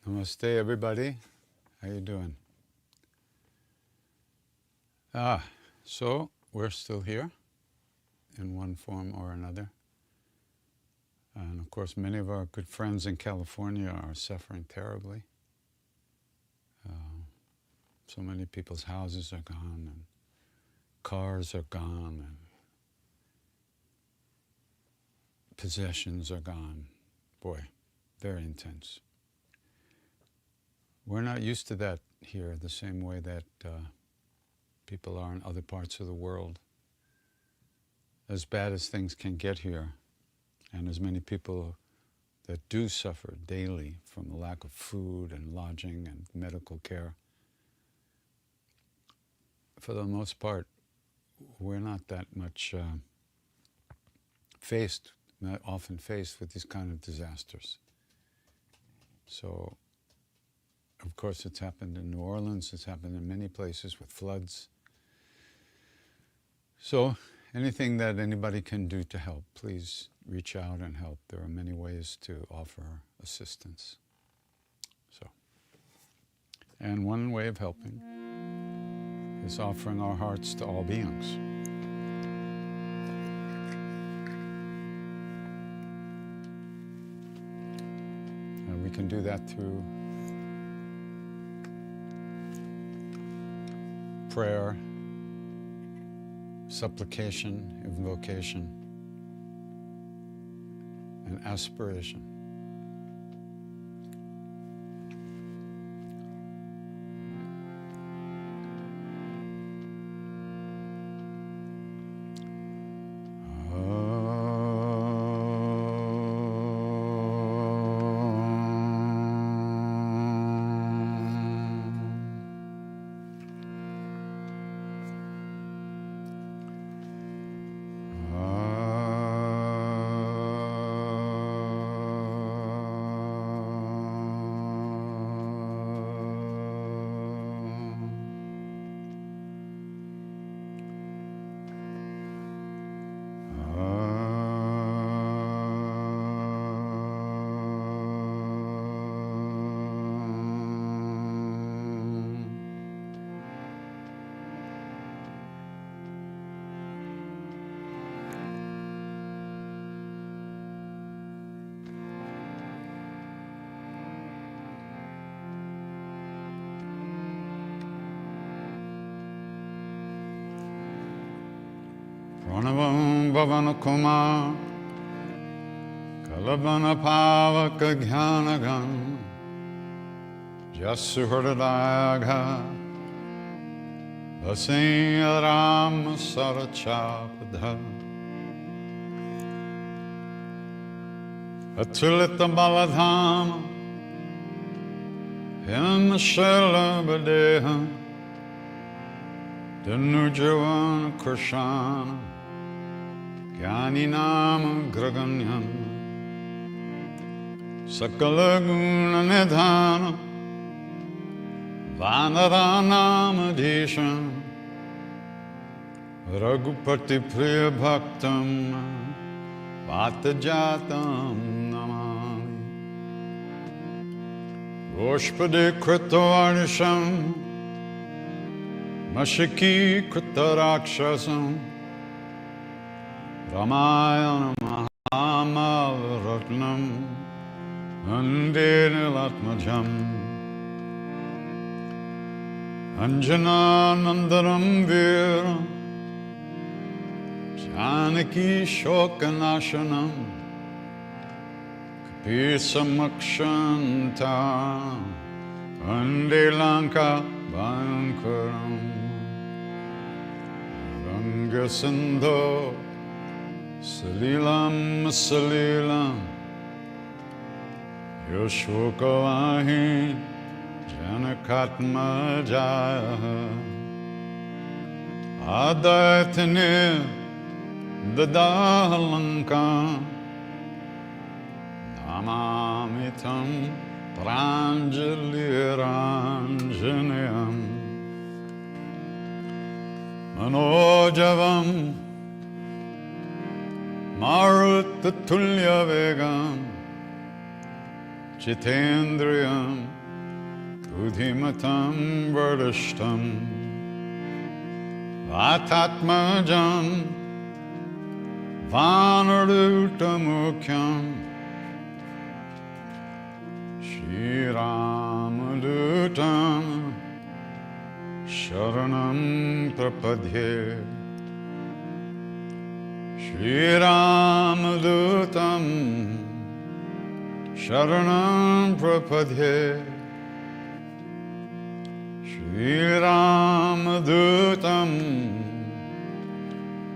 Namaste, everybody. How you doing? So we're still here in one form or another. And of course, many of our good friends in California are suffering terribly. So many people's houses are gone and cars are gone and possessions are gone. Boy, very intense. We're not used to that here the same way that people are in other parts of the world. As bad as things can get here, and as many people that do suffer daily from the lack of food and lodging and medical care, for the most part, we're not that much not often faced with these kind of disasters. So, of course, it's happened in New Orleans, it's happened in many places with floods. So, anything that anybody can do to help, please reach out and help. There are many ways to offer assistance. And one way of helping is offering our hearts to all beings. And we can do that through prayer, supplication, invocation, and aspiration. Pranavam bhavana kuma kalabana pavaka jnanagam jasu hridayagha vasenya ram sarachapadha atulita baladhama himashela badeha Dhanujavan Krishna Jnaninam Graganyam Sakala Guna Nidhana Vanaranam Adhisham Raghupati Priya Bhaktam Vatajatam Namami Goshpade Kritavarnisham Mashiki Kritarakshasam Ramayana Mahamal Ratnam Vande Nilatmajam Anjana Nandaram Veeram Janaki Shokanashanam Kapisamakshantam Vande Lanka Bankaram Ranga Sindho Salilam Salilam Yoshokavahi Janakatma Jaya Adaitane Dadahalanka Namamitam Pranjali Ranjanayam Manojavam Maruttatulya Vegam Jitendriyam Buddhimatam Vardashtam Vatatmajam Vanarutamukyam Shri Ramadutam Sharanam Prapadhe Shri Ramadutam Sharanam Prapadhe Shri Ramadutam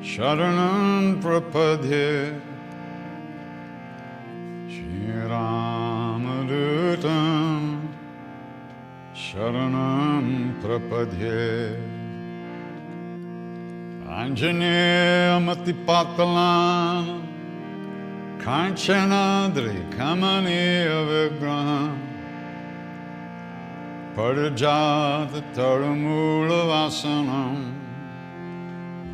Sharanam Prapadhe Shri Ramadutam Sharanam Prapadhe Anjaneya Matipatalam Kanchanadri Kamaniya Vigraham Parijata Taramula Vasanam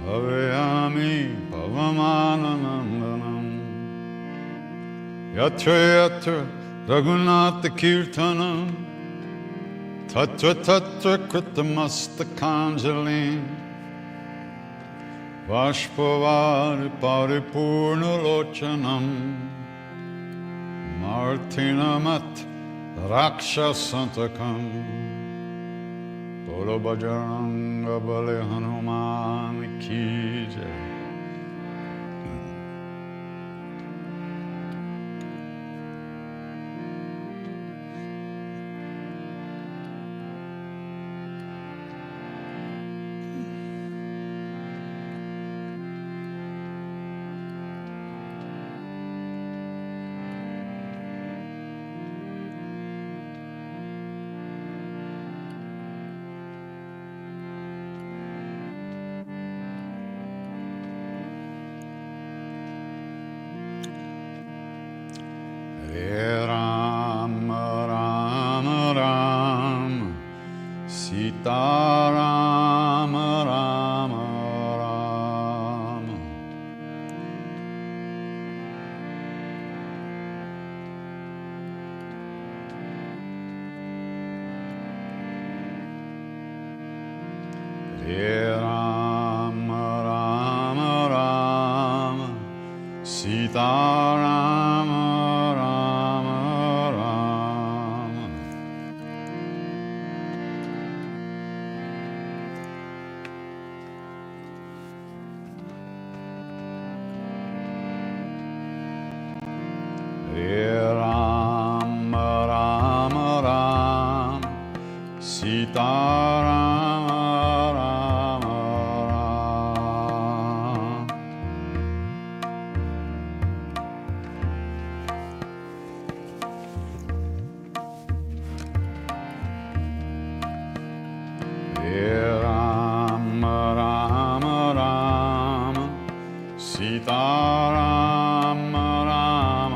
Avayami Pavamananandanam Yatra Yatra Raghunatha Kirtanam Tatra Tatra Kritamastakhanjalim Vashpavari Paripurna Lochanam Martinamat Rakshasantakam Bolo Bajranga Bale Hanuman Ki Jai. Ram Ram Ram Sita Ram Ram Ram Ram Ram Ram Sita Ram Ram Ram Ram Sita Ram Ram Ram Ram Ram Ram Sita Ram Ram Ram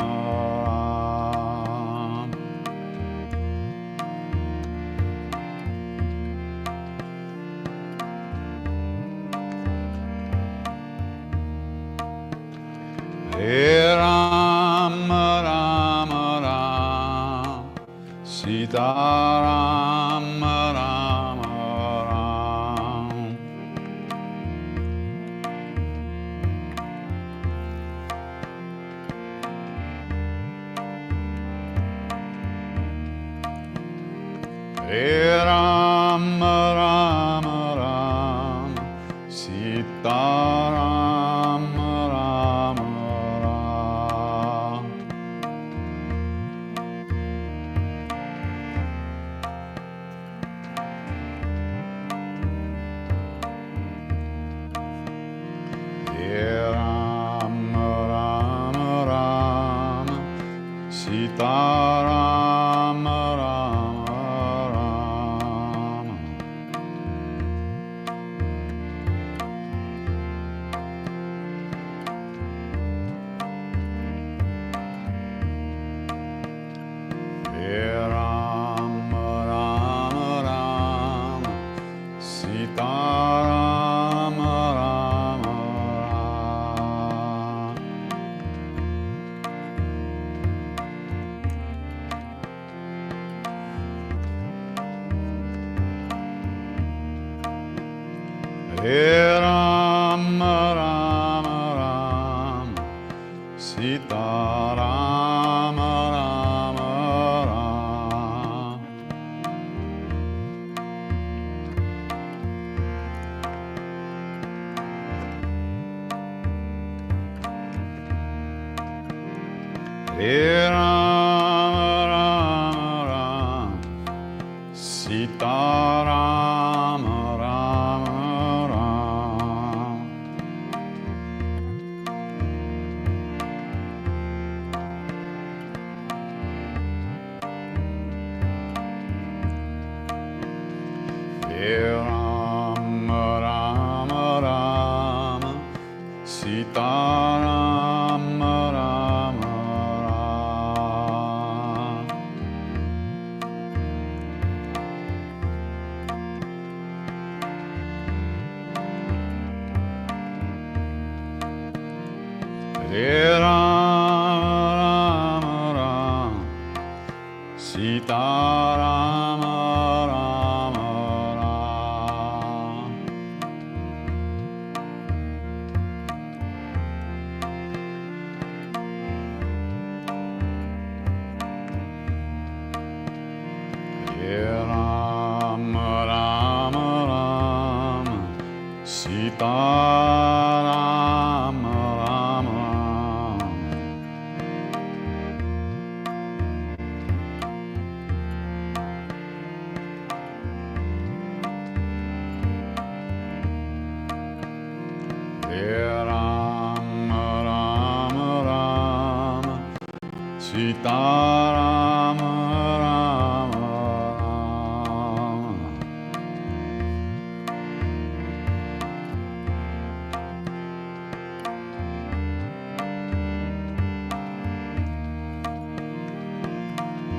Ram Ram Sita Ram Ram Ram Ram Ram Ram Sita Ram Ram Ram Ram Ram Sita Ram Ram Ram Hare Rama Rama Rama Sita Rama Rama Rama Hare Rama Rama Rama Sita Rama Rama Rama Hare Rama Rama Rama Sita Rama Rama Rama Hare Rama Rama Rama Sita Rama Rama Rama Hare Rama Rama Rama Sita Rama Rama Hare Rama Rama Rama Sita Rama Rama Rama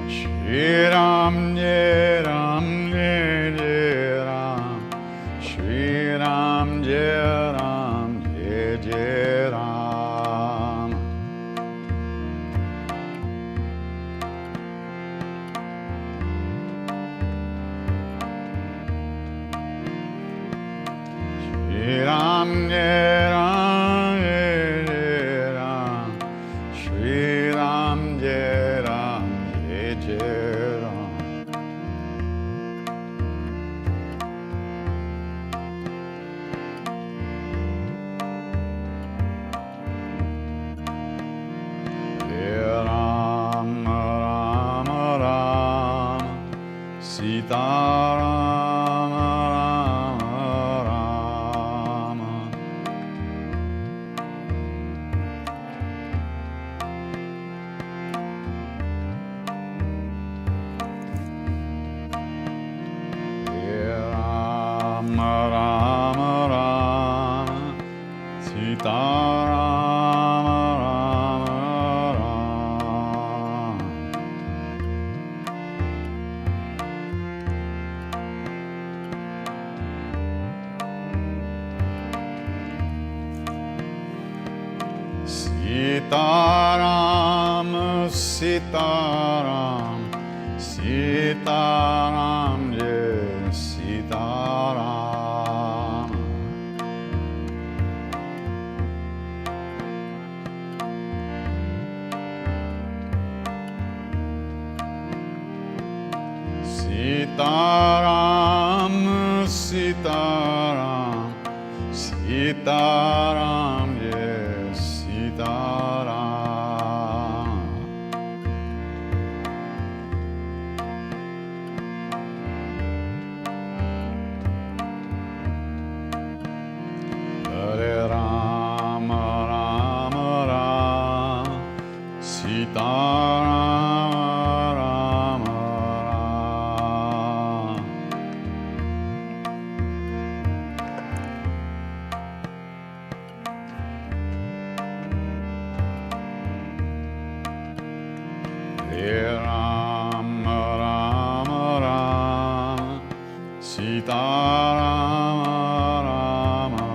Shri Ram Jai Ram Jai Jai Ram Shri Ram Jai Ram Jai Jai Ram Shri Ram Jai Ram Jai Jai Ram Shri Ram Jai Ram Jai Jai Ram Hare Rama Rama Rama Sita Rama Rama Rama Hare Rama Rama Rama Sita Rama Rama Rama Sitaram, Sitaram, Sitaram, Jai Sitaram. Sitaram, Sitaram, Sitaram, Jai Sitaram. Hare Rama, Rama Rama, Sitaram, Rama Rama. Hare Rama, Rama Rama, Sitaram, Rama Rama.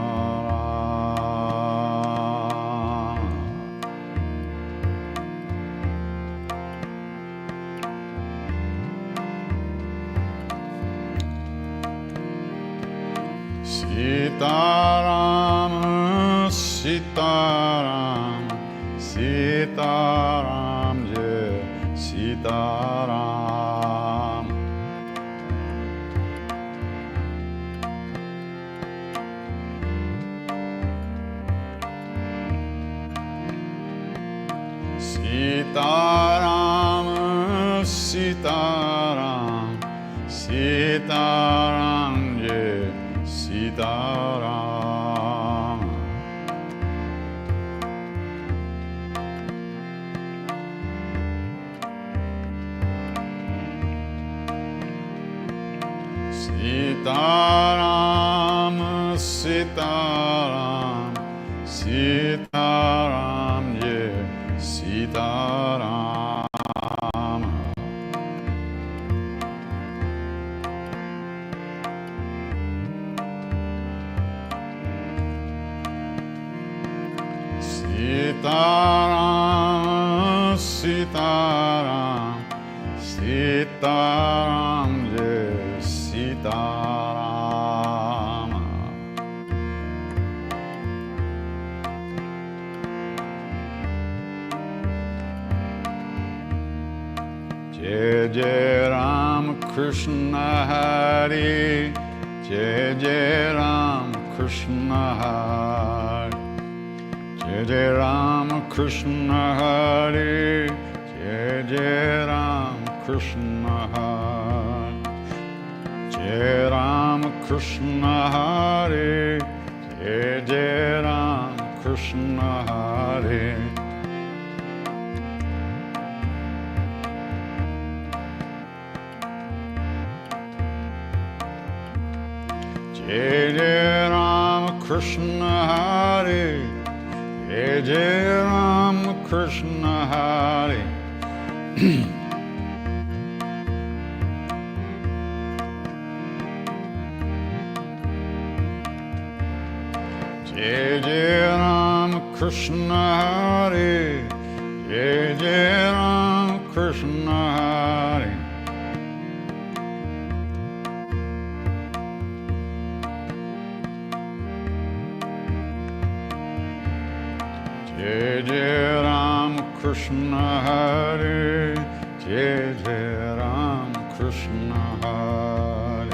Sitaram, Sitaram, Sitaram, Jai Sitaram. Sitaram, Sitaram, Sitaram, Jai Sitaram. Sitaram, Sitaram, Sitaram, Jai Sitaram. Sitaram, Sitaram, Sitaram, Jai Sitaram. Jai Jai Ram Krishna Hari, Jai Jai Ram Krishna Hari, Jai Jai Ram Krishna Hari, Jai Jai Ram Krishna Hari, Jai Ram Krishna Hari, Jai Jai Ram Krishna Hari. Jai Jai Ram Krishna Hari, Jai Jai Ram Krishna Hari. Jai Jai Ram Krishna Hari, Jai Jai Ram Krishna Hari. Jai Jai Ram Krishna Hari, Jai Jai Ram Krishna Hari.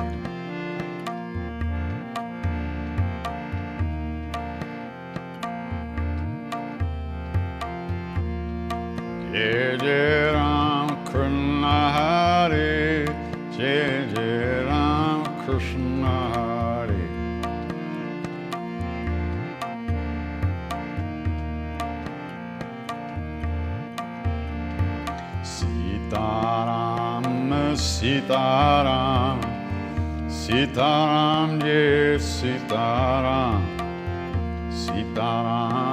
Jai Jai Ram Krishna Hari, Jai Jai Ram Krishna Hari. Sitaram, Sitaram, Sitaram, Jai Sitaram, Sitaram.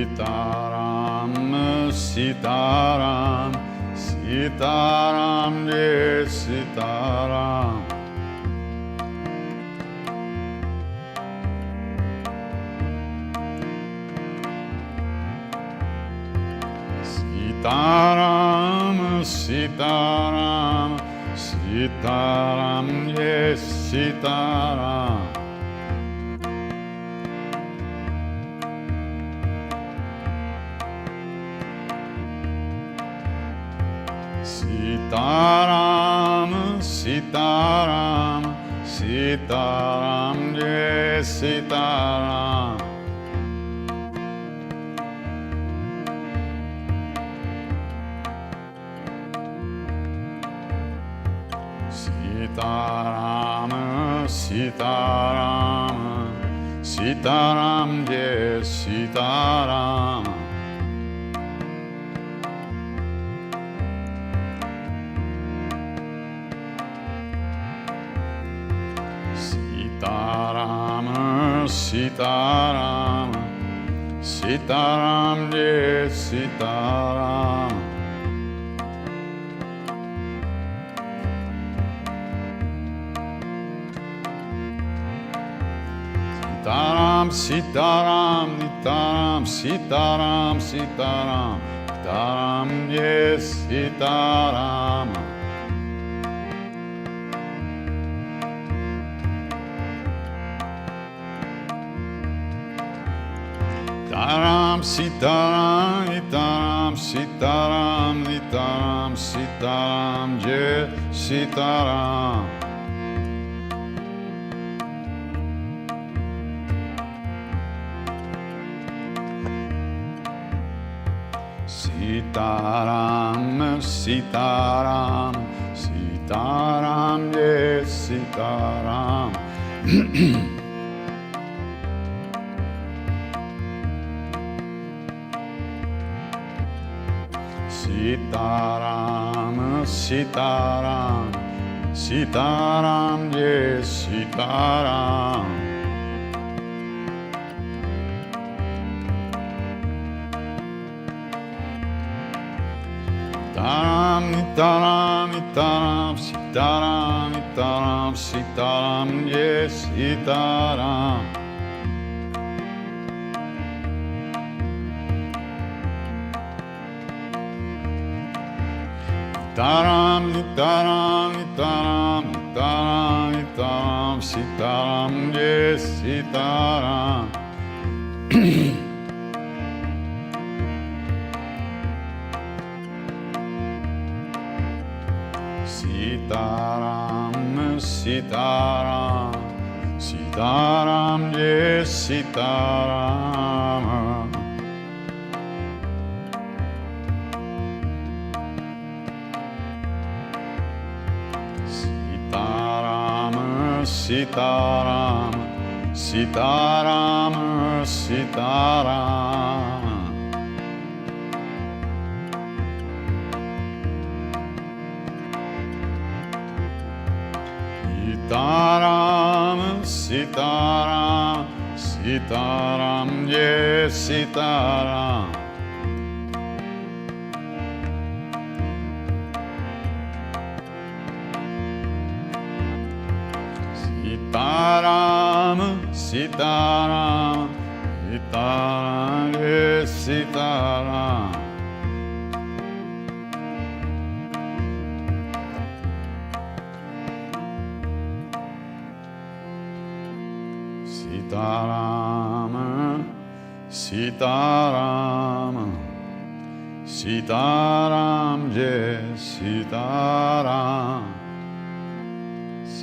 Sitaram, Sitaram, Sitaram, Jai Sitaram. Sitaram, Sitaram, Sitaram, Jai Sitaram. Sitaram, Sitaram, Sitaram, Jai Sitaram. Sitaram, Sitaram, Sitaram, Jai Sitaram. Sitaram, Sitaram, Sitaram, Jai Sitaram. Sitaram, Sitaram, Nitaram, Sitaram, Sitaram, Sitaram Jai Sitaram. Taram Sitaram Itaram Sitaram Itaram Sitaram Jai Sitaram. Sitaram Sitaram Sitaram Jai Sitaram. Sitaram, Sitaram, Sitaram, Jai Sitaram. Taram, Taram, Taram, Sitaram, Taram, Sitaram, Jai Sitaram. Taram, taram, taram, taram, taram, sitaram, yes, sitaram. Sitaram, sitaram, sitaram, yes, sitaram. Sitaram, Sitaram, Sitaram. Sitaram, Sitaram, Sitaram, yes, Sitaram. Sitaram, Sitaram, Sitaram, yes, Sitaram. Sitaram, Sitaram, Sitaram, yes, Sitaram.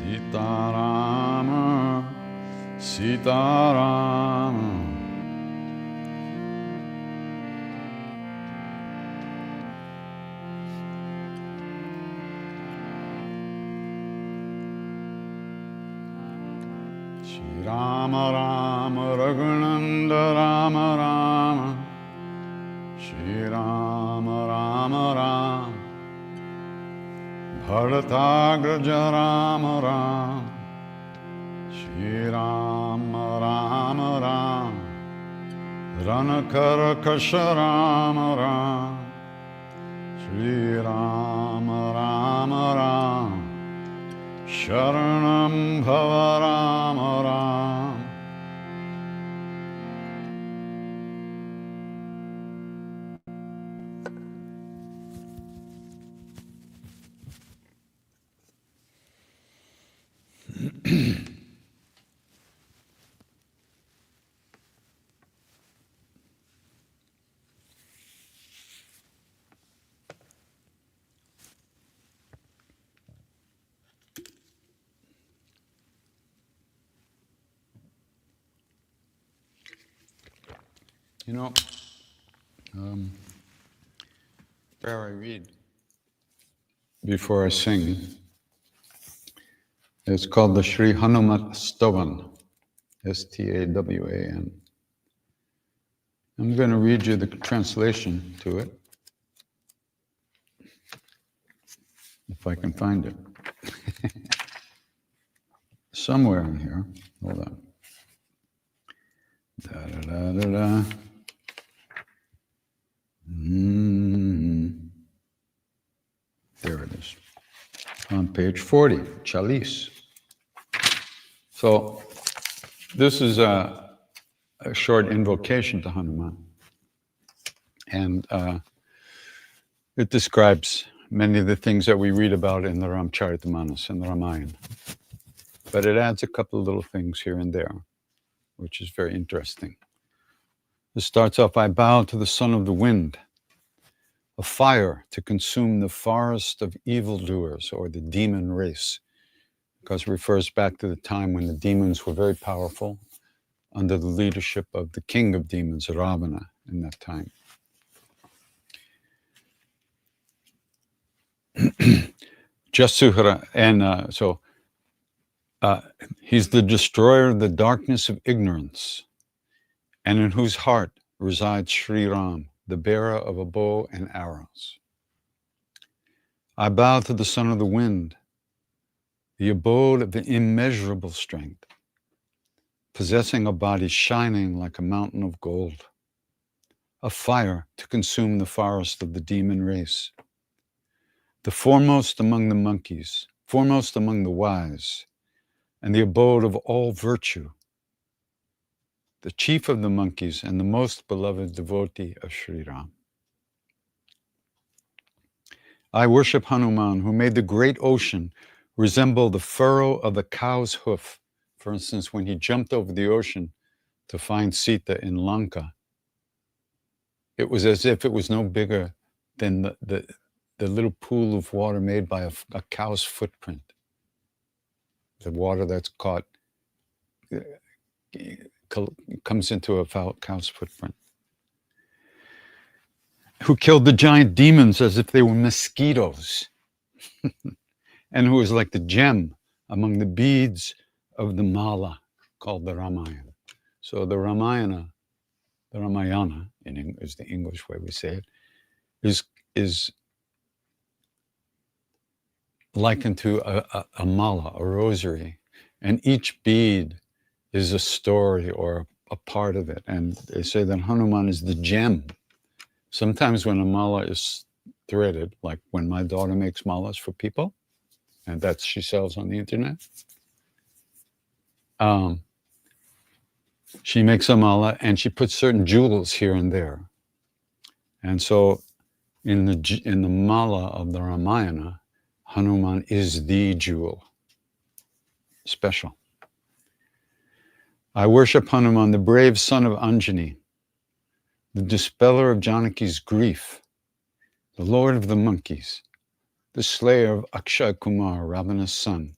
Sitaram, Sitaram. Shri Rama Rama Raghunanda Rama Rama. Shri Rama Rama Rama. Bharatagraja Rama Rama. Shri Rama Rama Rama. Ranakarakasha Rama Rama. Shri Rama Rama Rama. Sharanam Bhava Rama Rama. You know, where I read before I sing, it's called the Sri Hanumat Stavan, Stawan. I'm going to read you the translation to it, if I can find it. Somewhere in here. Hold on. Da-da-da-da-da. There it is. On page 40, Chalice. So this is a short invocation to Hanuman. And It describes many of the things that we read about in the Ramcharitamanas and the Ramayana. But it adds a couple of little things here and there, which is very interesting. It starts off, I bow to the son of the wind, a fire to consume the forest of evildoers, or the demon race, because it refers back to the time when the demons were very powerful under the leadership of the king of demons, Ravana, in that time. Jasuhara, and he's the destroyer of the darkness of ignorance, and in whose heart resides Sri Ram, the bearer of a bow and arrows. I bow to the son of the wind, the abode of the immeasurable strength, possessing a body shining like a mountain of gold, a fire to consume the forest of the demon race, the foremost among the monkeys, foremost among the wise, and the abode of all virtue, the chief of the monkeys and the most beloved devotee of Sri Ram. I worship Hanuman, who made the great ocean resemble the furrow of a cow's hoof. For instance, when he jumped over the ocean to find Sita in Lanka, it was as if it was no bigger than the little pool of water made by a cow's footprint. The water that's caught comes into a cow's footprint. Who killed the giant demons as if they were mosquitoes, and who was like the gem among the beads of the mala called the Ramayana. So the Ramayana is the English way we say it, is likened to a mala, a rosary, and each bead is a story or a part of it. And they say that Hanuman is the gem. Sometimes when a mala is threaded, like when my daughter makes malas for people, and that she sells on the internet, she makes a mala and she puts certain jewels here and there. And so in the mala of the Ramayana, Hanuman is the jewel, special. I worship Hanuman, the brave son of Anjani, the dispeller of Janaki's grief, the lord of the monkeys, the slayer of Akshay Kumar, Ravana's son,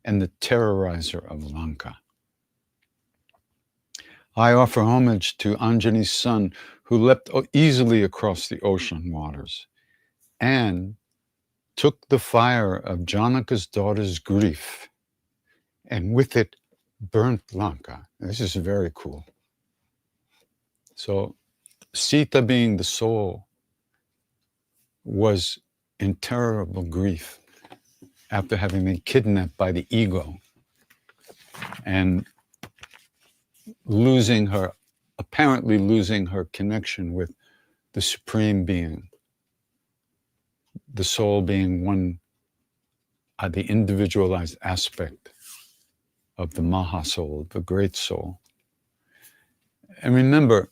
and the terrorizer of Lanka. I offer homage to Anjani's son, who leapt easily across the ocean waters and took the fire of Janaka's daughter's grief, and with it burnt Lanka. This is very cool. So Sita, being the soul, was in terrible grief after having been kidnapped by the ego and apparently losing her connection with the Supreme Being, the soul being one, the individualized aspect of the Maha Soul, the great soul. And remember,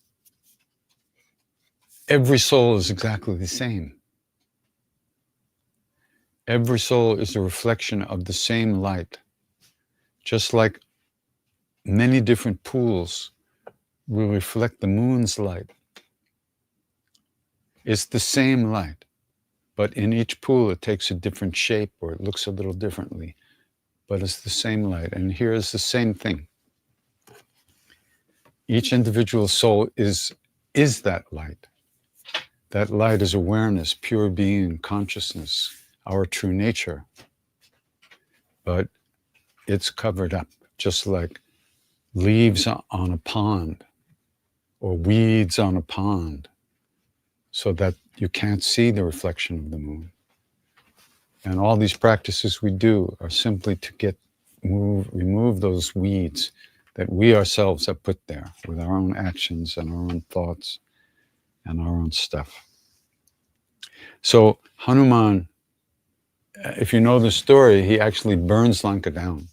every soul is exactly the same. Every soul is a reflection of the same light, just like many different pools will reflect the moon's light. It's the same light, but in each pool it takes a different shape or it looks a little differently, but it's the same light. And here is the same thing. Each individual soul is that light. That light is awareness, pure being, consciousness, our true nature. But it's covered up, just like leaves on a pond or weeds on a pond, so that you can't see the reflection of the moon. And all these practices we do are simply to remove those weeds that we ourselves have put there with our own actions and our own thoughts and our own stuff. So Hanuman, if you know the story, he actually burns Lanka down.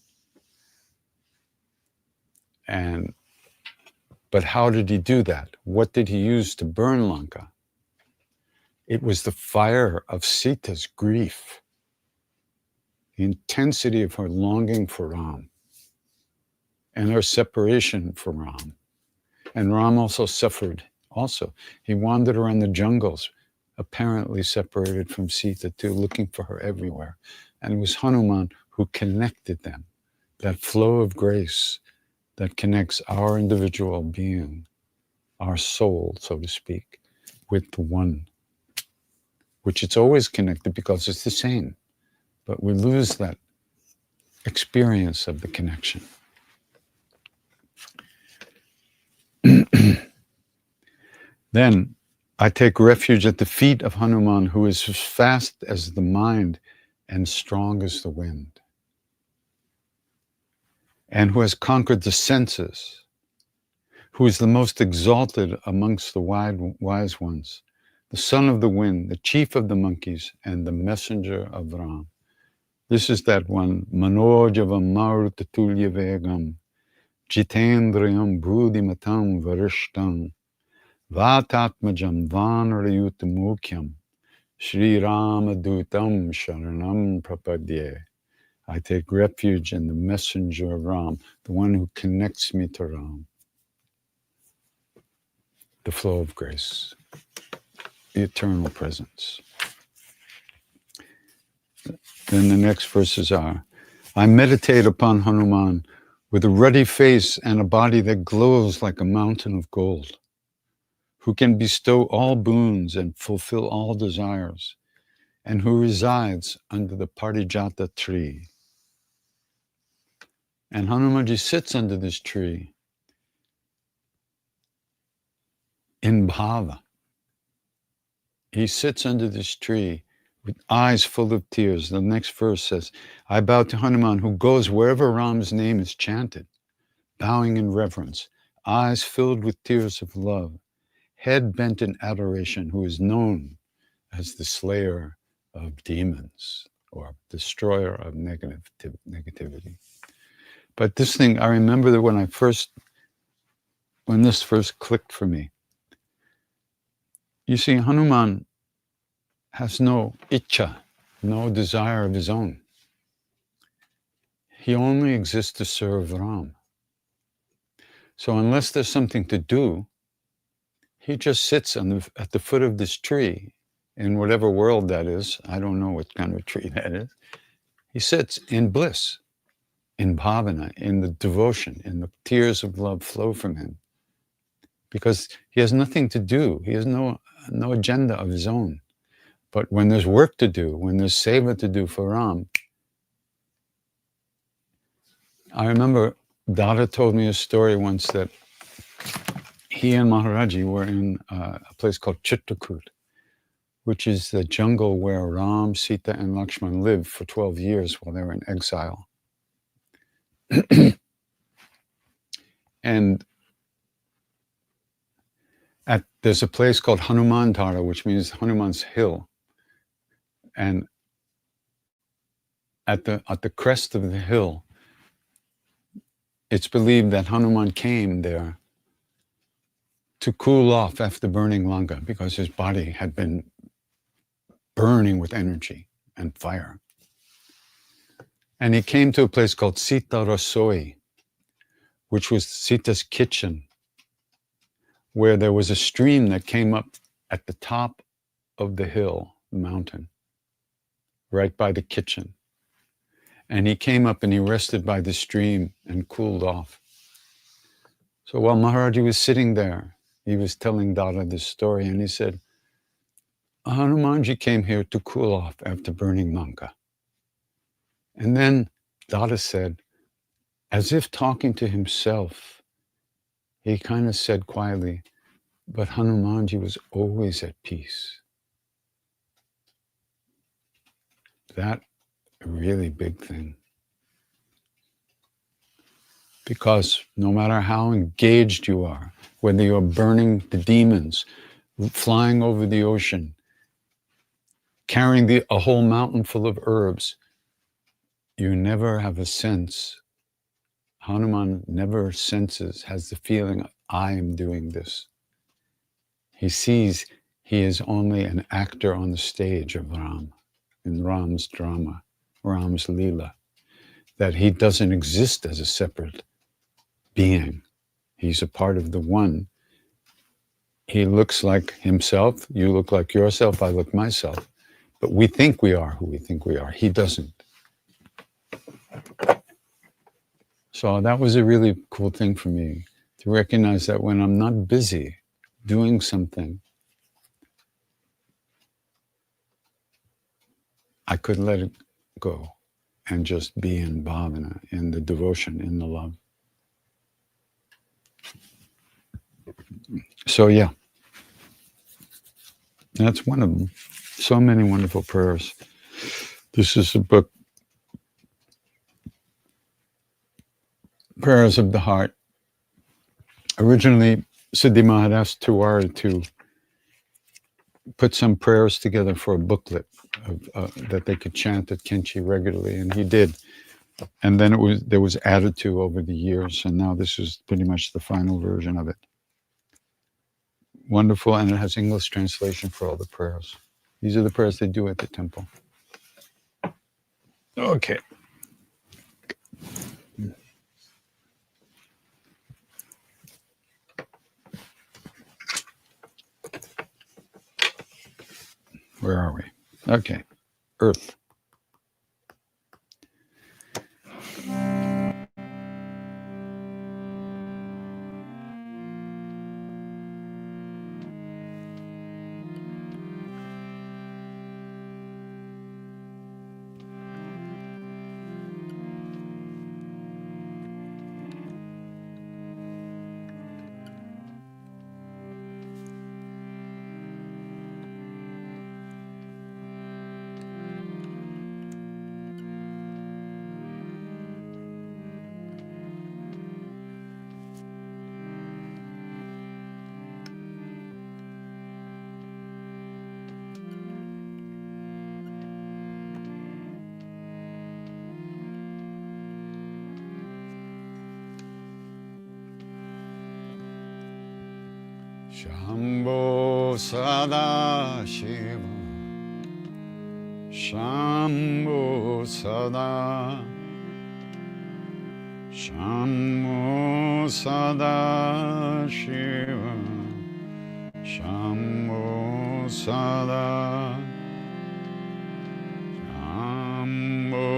But how did he do that? What did he use to burn Lanka? It was the fire of Sita's grief, the intensity of her longing for Ram and her separation from Ram. And Ram also suffered. Also, he wandered around the jungles, apparently separated from Sita too, looking for her everywhere. And it was Hanuman who connected them, that flow of grace that connects our individual being, our soul, so to speak, with the one, which it's always connected because it's the same. But we lose that experience of the connection. Then I take refuge at the feet of Hanuman, who is as fast as the mind and strong as the wind, and who has conquered the senses, who is the most exalted amongst the wise ones, the son of the wind, the chief of the monkeys, and the messenger of Ram. This is that one, Manojavam Marutulya Vegam, Jitendriyam Brudimatam Varishtam, Vatatmajam Vanarayutamukyam, Sri Ramadutam Sharanam Prapadye. I take refuge in the messenger of Ram, the one who connects me to Ram. The flow of grace, the eternal presence. Then the next verses are, I meditate upon Hanuman with a ruddy face and a body that glows like a mountain of gold, who can bestow all boons and fulfill all desires, and who resides under the Parijata tree. And Hanumanji sits under this tree in bhava. He sits under this tree with eyes full of tears. The next verse says, I bow to Hanuman, who goes wherever Ram's name is chanted, bowing in reverence, eyes filled with tears of love, head bent in adoration, who is known as the slayer of demons or destroyer of negativity. But this thing, I remember that when this first clicked for me. You see, Hanuman has no ichcha, no desire of his own. He only exists to serve Ram. So unless there's something to do, he just sits at the foot of this tree, in whatever world that is. I don't know what kind of tree that is. He sits in bliss, in bhavana, in the devotion, in the tears of love flow from him. Because he has nothing to do. He has no agenda of his own. But when there's work to do, when there's seva to do for Ram, I remember Dada told me a story once that he and Maharaji were in a place called Chitrakoot, which is the jungle where Ram, Sita, and Lakshman lived for 12 years while they were in exile. And there's a place called Hanumantara, which means Hanuman's hill. And at the crest of the hill, it's believed that Hanuman came there to cool off after burning Lanka, because his body had been burning with energy and fire. And he came to a place called Sita Rasoi, which was Sita's kitchen, where there was a stream that came up at the top of the hill, the mountain, right by the kitchen. And he came up and he rested by the stream and cooled off. So while Maharaji was sitting there, he was telling Dada this story, and he said, Hanumanji came here to cool off after burning Lanka. And then Dada said, as if talking to himself, he kind of said quietly, but Hanumanji was always at peace. That a really big thing. Because no matter how engaged you are, whether you're burning the demons, flying over the ocean, carrying a whole mountain full of herbs, you never have a sense. Hanuman never senses, has the feeling, I am doing this. He sees, He is only an actor on the stage of Ram, in Ram's drama, Ram's Leela, that he doesn't exist as a separate being. He's a part of the one. He looks like himself, you look like yourself, I look myself. But we think we are who we think we are. He doesn't. So that was a really cool thing for me, to recognize that when I'm not busy doing something, I could let it go and just be in bhavana, in the devotion, in the love. So yeah, that's one of them. So many wonderful prayers. This is a book, Prayers of the Heart. Originally, Siddhi had asked Tiwari to put some prayers together for a booklet that they could chant at Kenchi regularly, and he did. And then there was added to over the years, and now this is pretty much the final version of it. Wonderful, and it has English translation for all the prayers. These are the prayers they do at the temple. Okay. Where are we? Okay. Earth. Shambho Sada Shiva, Shambho Sada, Shambho Sada Shiva, Shambho Sada, Shambho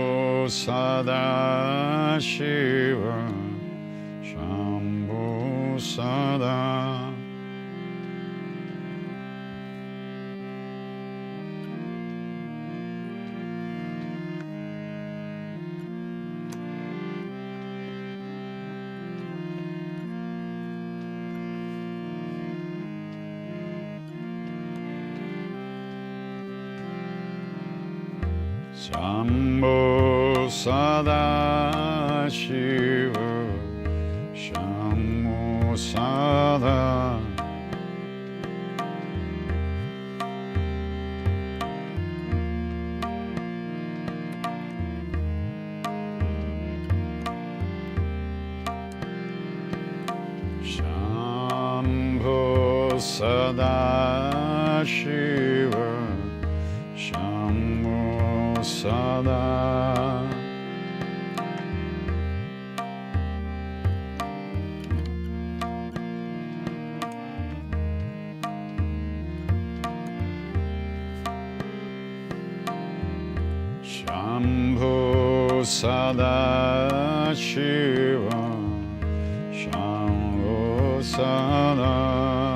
Sada Shiva, Shambho Sada. Shambho Sada Shiva, Shambho Sada, Shambho Sada Shiva, Shambho Sada, Shambho Sada Shiva, Shambho Sada.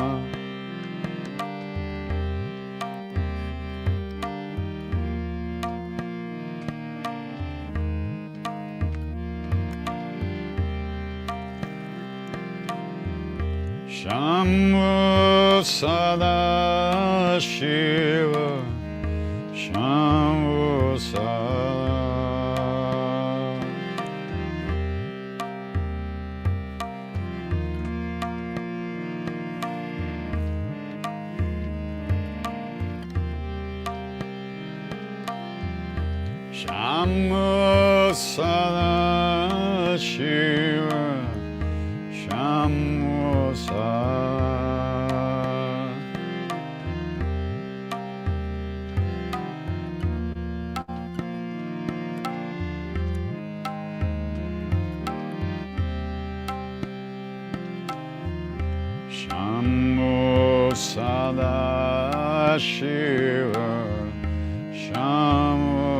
Shambho Sada Shiva, Shambho Sada, Shambho Sada Shiva, Shambho Sada, Shambho Sada Shiva Shambho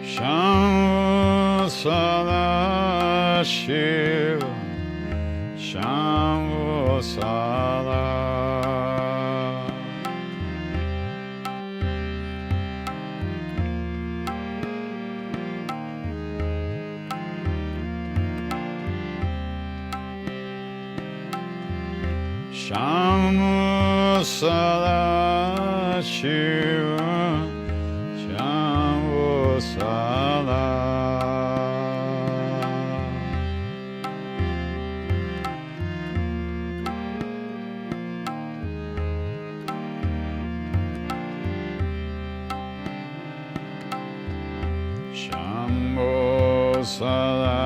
Shambho Sada Shiva Shambho Sada Shambho Sada Shiva Shambho Sada Shambho Sada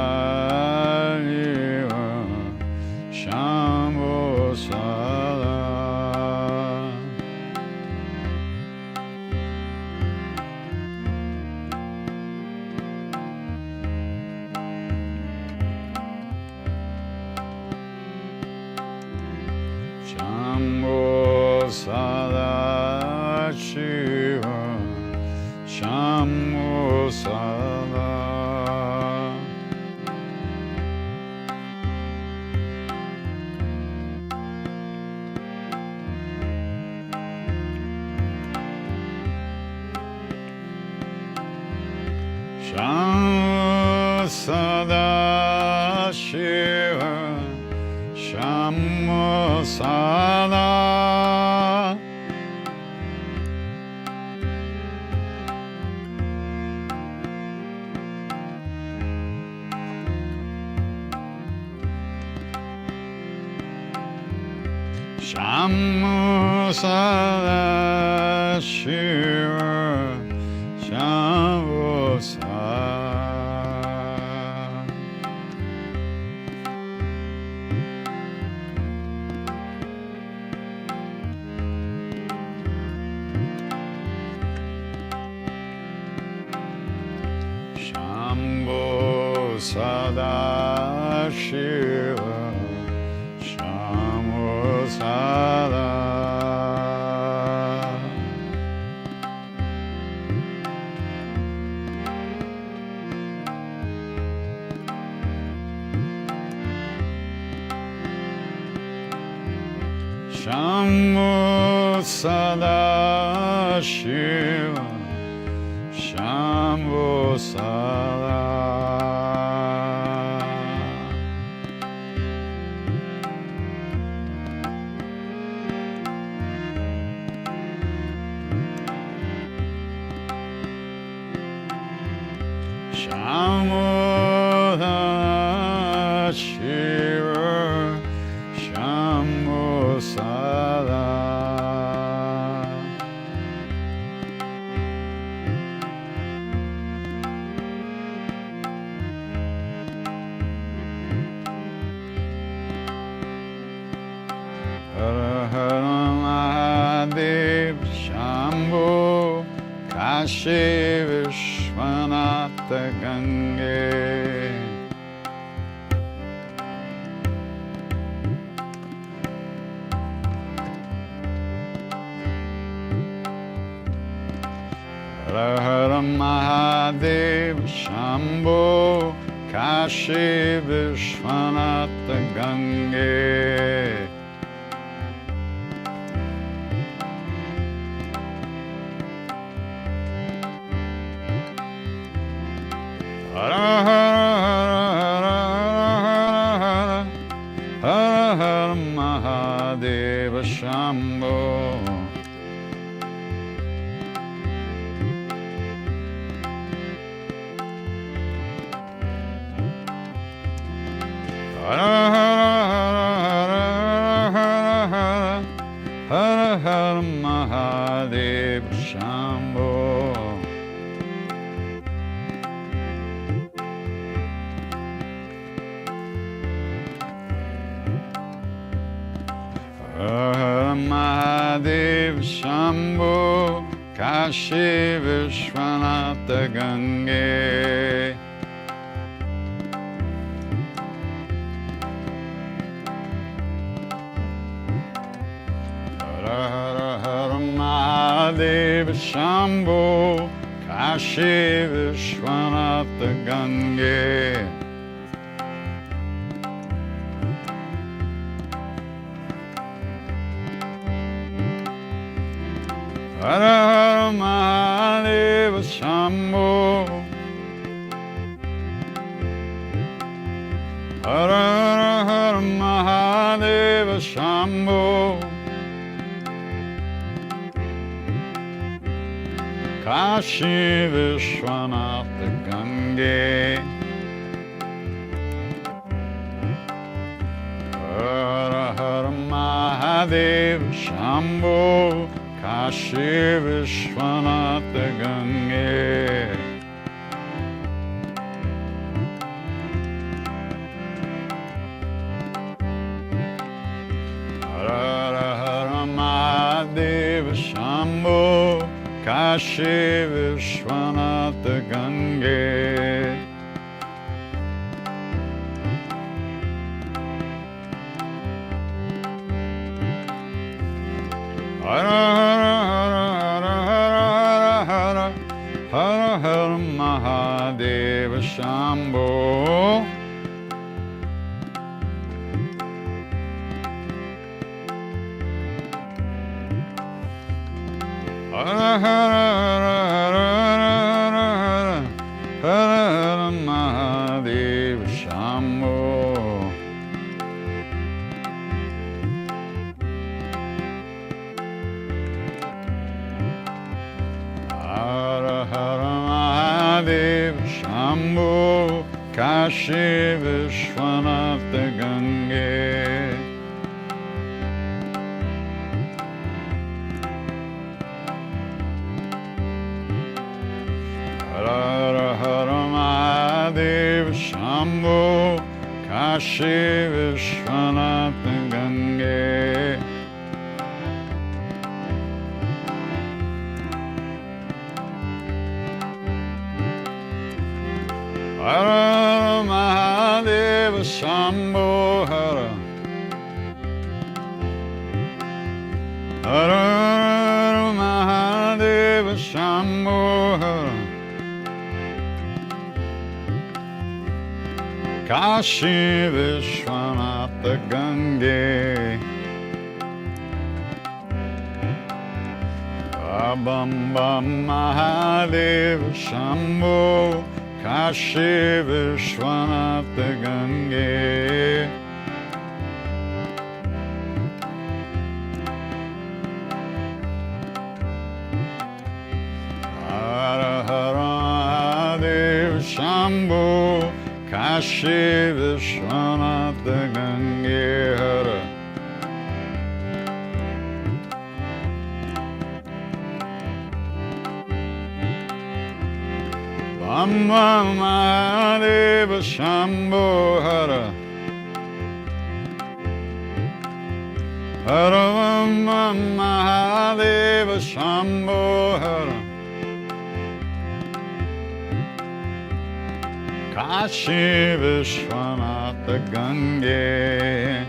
Shambho Sada Shambho Sada Shiva Shambho Sada Shambho Sada Shiva Shambho Sada Shambho Sada Shiva Shambho Sada Shambho Sada Shiva Shambho Sada Shambho Sada Shiva Shambho Sada Shambho Sada Shiva Shambho Sada Har Har Mahadev Shambho Kashi Vishwanath Gange Har Har Mahadev Shambho Kashi Vishwanath Gange Har Har Mahadev Shambho Har Har Mahadev Shambho Har Mahadev Shambho Kashi Vishwanath Gange. Har Har Mahadev Shambho Kashi Vishwanath Gange. Har Har Mahadev Shambho. Har Har Mahadev Shambho Kashi Vishwanath Gange. Har Har Mahadev Shambho Kashi Vishwanath Gange. Har Har Mahadev Shambho Kashi Vishwanath Gange. Har Har Mahadev Shambho. Har Har Mahadev Shambho. Har Har Mahadev Shambho Kashi Vishwanath Gange. Har Har Mahadev Shambho Kashi Vishwanath Gange. Har Mahadev Shambho. Har Mahadev Shambho Kashi Vishwanath Gange. Bam Bam Mahadev Shambho Kashi Vishwanath Gange. Har Har Mahadev Shambho Kashi Vishwanath Gange. Har Bam Bam Mahadev Shambho. Har Har Bam Bam Mahadev Shambho. Har Kashi Vishwanath Gange.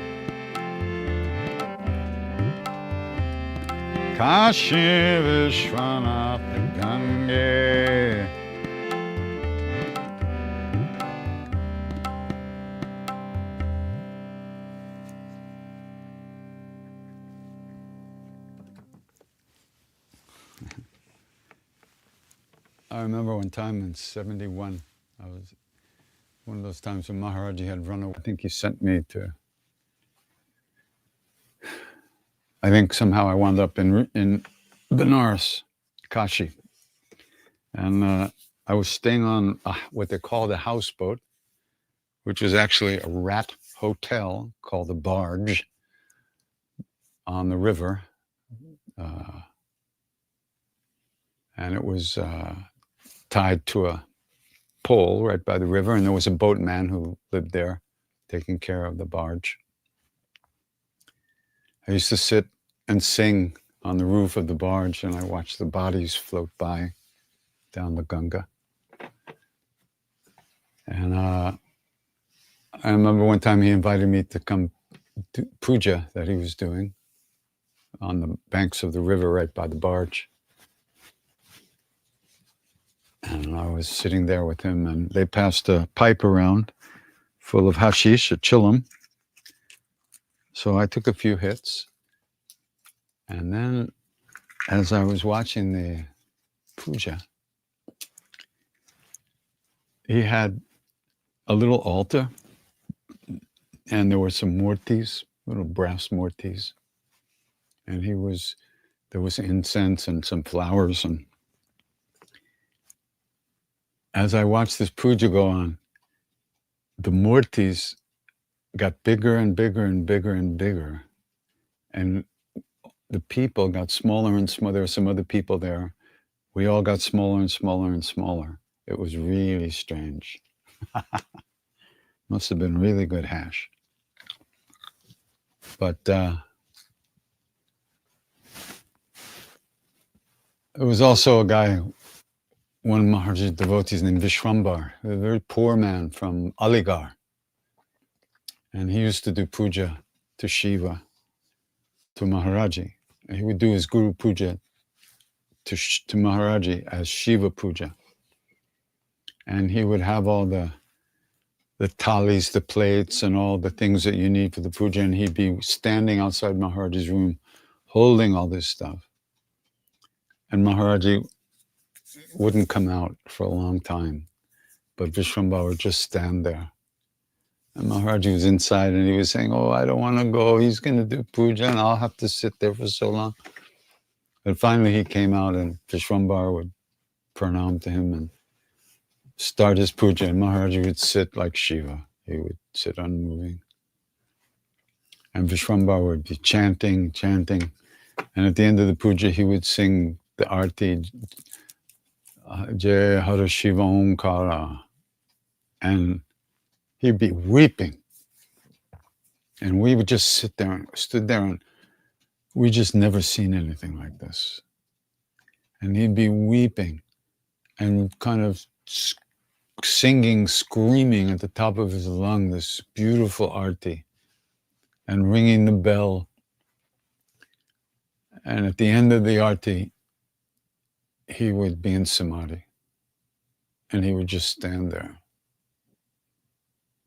Kashi Vishwanath Gange. I remember one time in 71, I was one of those times when Maharaji had run away. I think he sent me to, I think somehow I wound up in Benares, Kashi. And I was staying on what they called a houseboat, which was actually a rat hotel called a barge on the river. And it was tied to a pole right by the river, and there was a boatman who lived there taking care of the barge. I used to sit and sing on the roof of the barge, and I watched the bodies float by down the Ganga. And I remember one time he invited me to come do puja that he was doing on the banks of the river right by the barge. And I was sitting there with him, and they passed a pipe around full of hashish, a chillum. So I took a few hits. And then as I was watching the puja, he had a little altar, and there were some murtis, little brass murtis. And there was incense and some flowers. And as I watched this puja go on, the murtis got bigger and bigger and bigger and bigger. And the people got smaller and smaller. There were some other people there. We all got smaller and smaller and smaller. It was really strange. Must have been really good hash. But there was also a guy, one of Maharaj's devotees named Vishwambar, a very poor man from Aligarh. And he used to do puja to Shiva, to Maharaji. And he would do his guru puja to Maharaji as Shiva puja. And he would have all the thalis, the plates, and all the things that you need for the puja. And he'd be standing outside Maharaji's room holding all this stuff. And Maharaji wouldn't come out for a long time, but Vishwambar would just stand there. And Maharaji was inside, and he was saying, "Oh, I don't want to go. He's going to do puja, and I'll have to sit there for so long." But finally he came out, and Vishwambar would pranam to him and start his puja, and Maharaji would sit like Shiva. He would sit unmoving. And Vishwambar would be chanting. And at the end of the puja, he would sing the arti, Jai Hara Shiva Omkara. And he'd be weeping. And we would just stood there, and we just never seen anything like this. And he'd be weeping and kind of singing, screaming at the top of his lung, this beautiful arti, and ringing the bell. And at the end of the arti, he would be in samadhi, and he would just stand there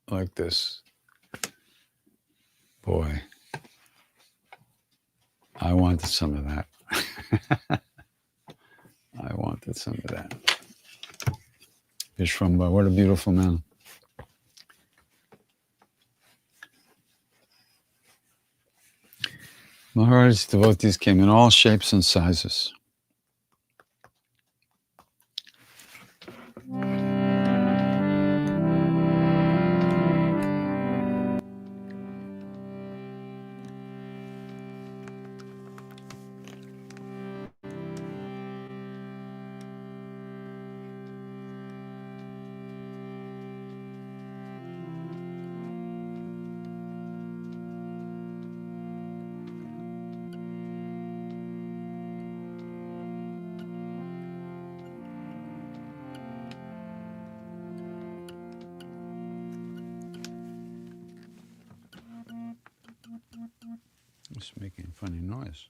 like this. Boy, I wanted some of that. I wanted some of that. Vishwambar, what a beautiful man. Maharaj's devotees came in all shapes and sizes. It's making a funny noise.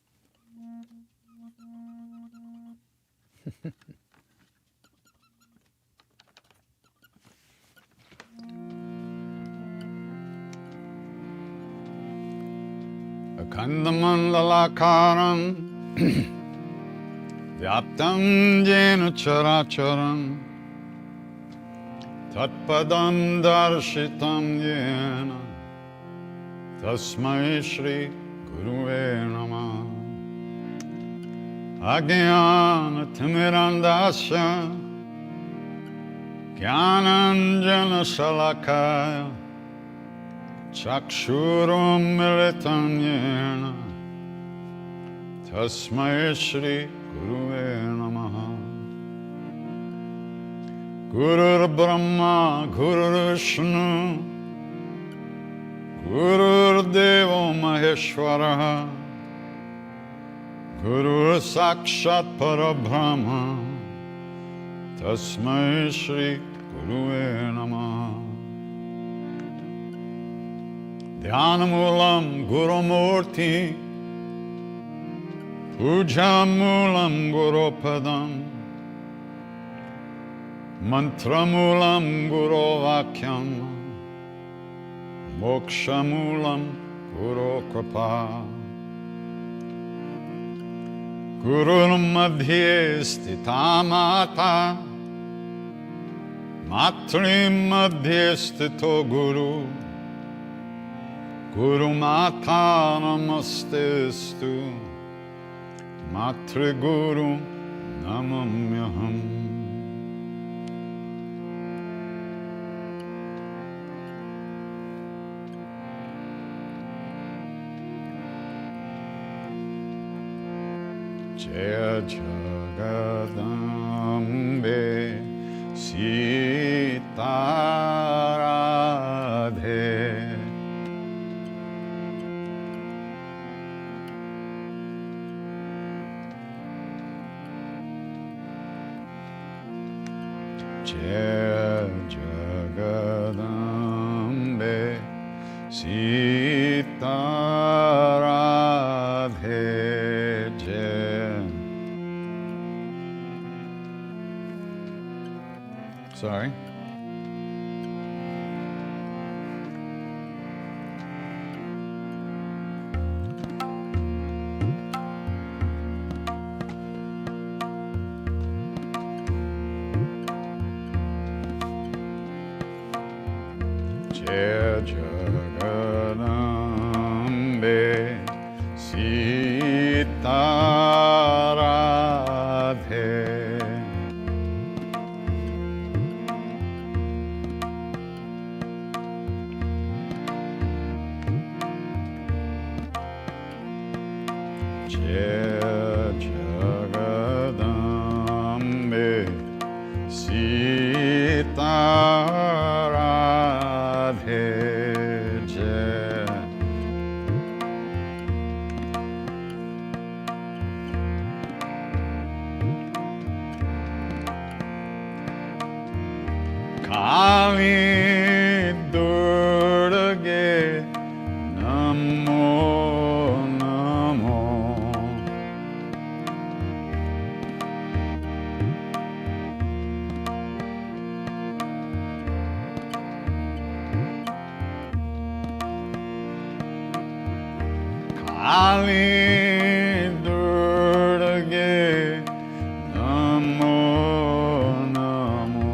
Akandamandalakaram Vyaptam jena characharam Tatpadam darshitam jena Tasmai Shri Guruve Namah. Agyana Timirandasya Jnananjana Salakaya Chakshurum Militam Yena Tasmai Shri Guruve Namah. Gurur Brahma Gurur Vishnu Gurur Devo Maheshwara Guru Sakshat Parabrahma Tasmai Shri Gurue Namah. Dhyanamulam Guru Murti Pujamulam Guru Padam Mantramulam Guru Vakyam Mokshamulam Guru Kripa. Guru Madhye Stita Mata Matri Madhye Stito Guru Guru Mata Namastestu Matri Guru Namamyaham. Jaya Jagadambe Sita Radhe. Jaya Jagadambe Sita Radhe. Sorry. Jaya Jagadambe Sita Radhe. Jaya Jagadambe Sita Radhe. Jaya Kali Durge Namo Kali Durge Namo Namo.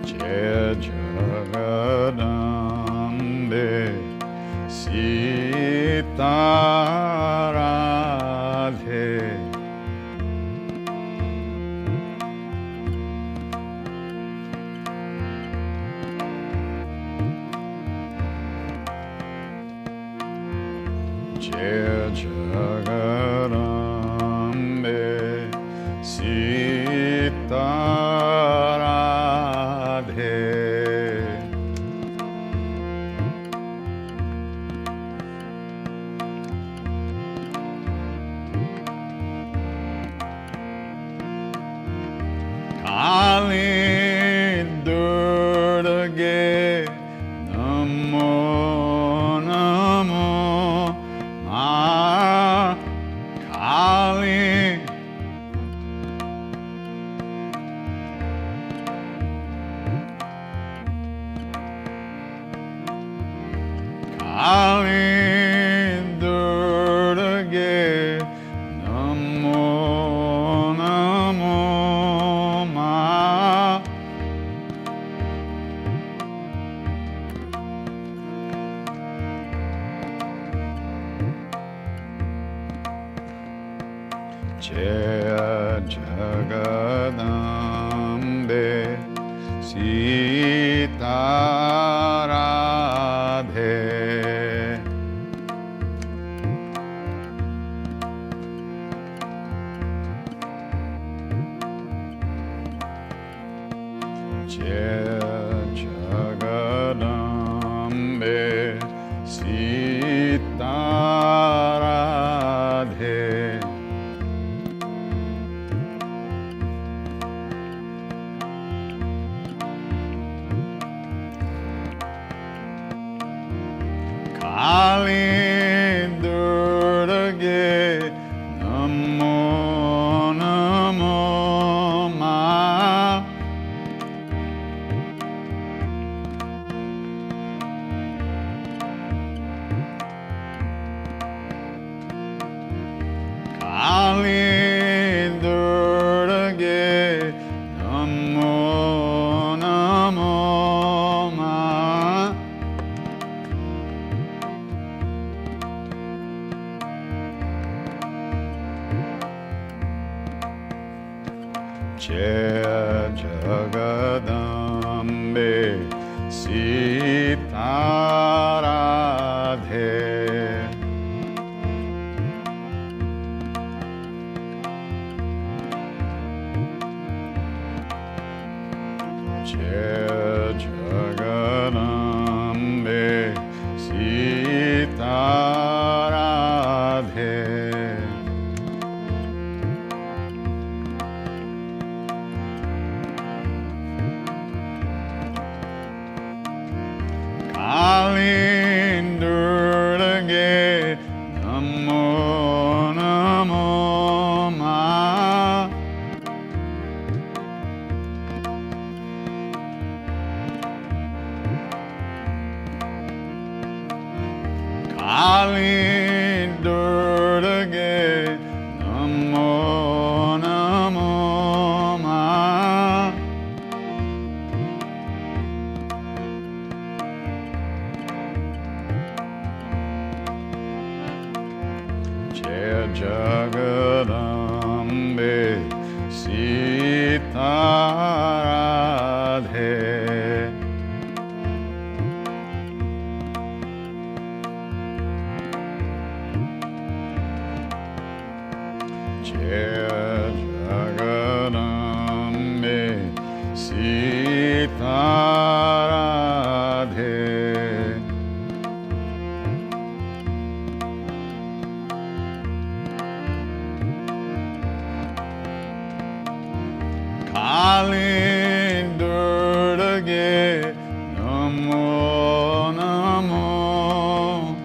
Jaya Jagadambe Sita Radhe. Jaya Jagadambe Sita Radhe. Kali Durge Namo Namo. Kali Kali Durge Namo Namo. Jaya Jagadambe Sita Radhe. Jagadambe Sita Radhe Kali Durge Namo Namo Ma Kali Durge Namo Namo Ma Jaya Jagadambe Sita Radhe Jaya Jagadambe Sita Radhe Kalindurge Namo Namo Ma Kalindurge Namo Namo Ma Jaya Jagadambe Sita Radhe Jaya Jagadambe Sita Radhe Kalindurge Namo Namo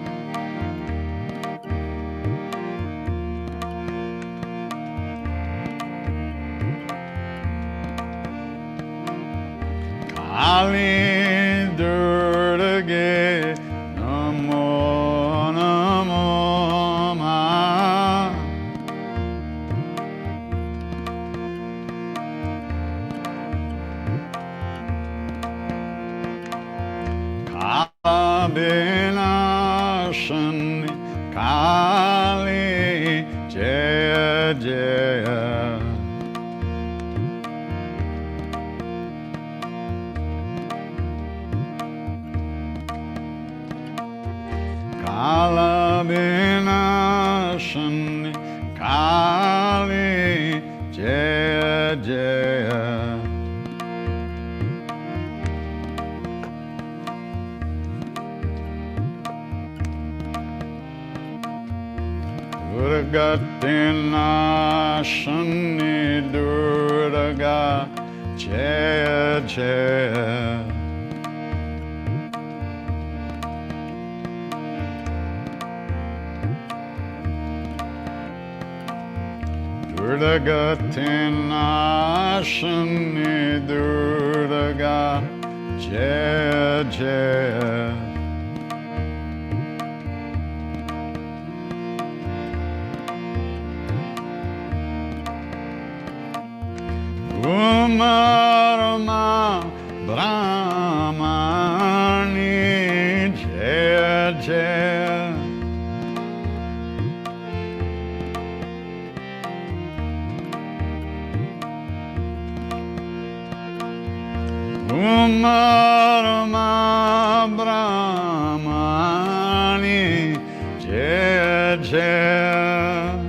Kalindurge Namo Namo Ma Kabinashani Kali Jaya Jaya Kalabinashani Kali Jaya Jaya Durgatinashani Durga Jaya Jaya Durgatinashani Durga Jaya Jaya Umarama Brahmani Jaya Jaya Umarama Brahmani Jaya Jaya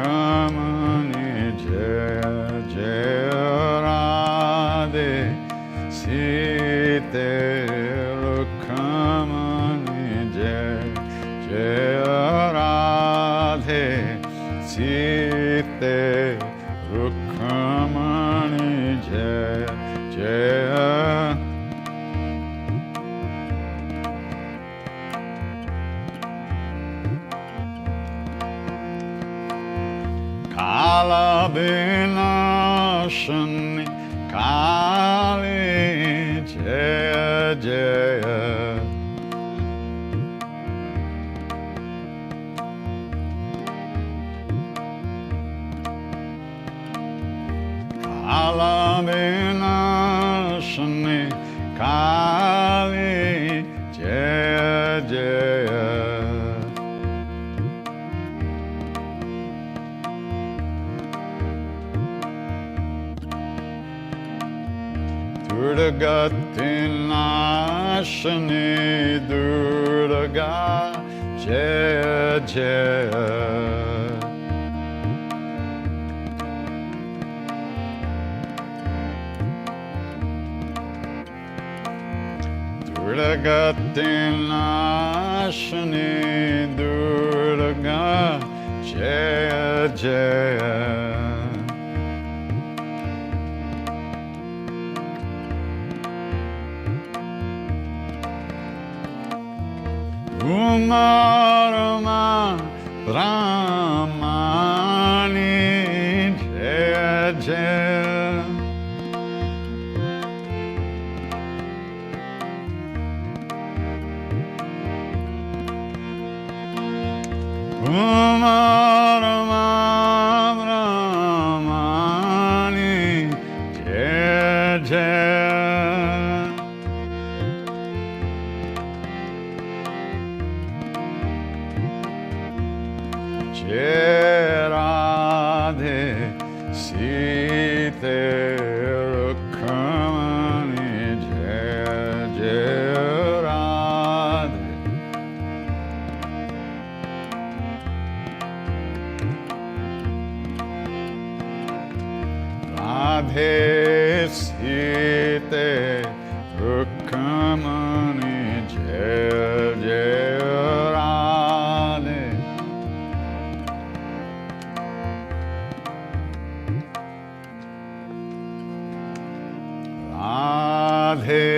Rukhamani Jaya Jaya Radhe Sita Rukhamani Jaya Jaya Radhe Sita Rukhamani Jaya Jaya Kala Vinashani Kali Jaya Jaya Kala Vinashani Kali Jaya Jaya Durgati Nashani Durga Jaya Jaya Durgati Nashani Durga Jaya Jaya Umarama Brahmani Jaya Jaya Umarama Brahmani Jaya Jaya Radhe Sita Rukhamani Jaya Jaya Radhe Radhe Sita Rukhamani Jaya Jaya Radhe Radhe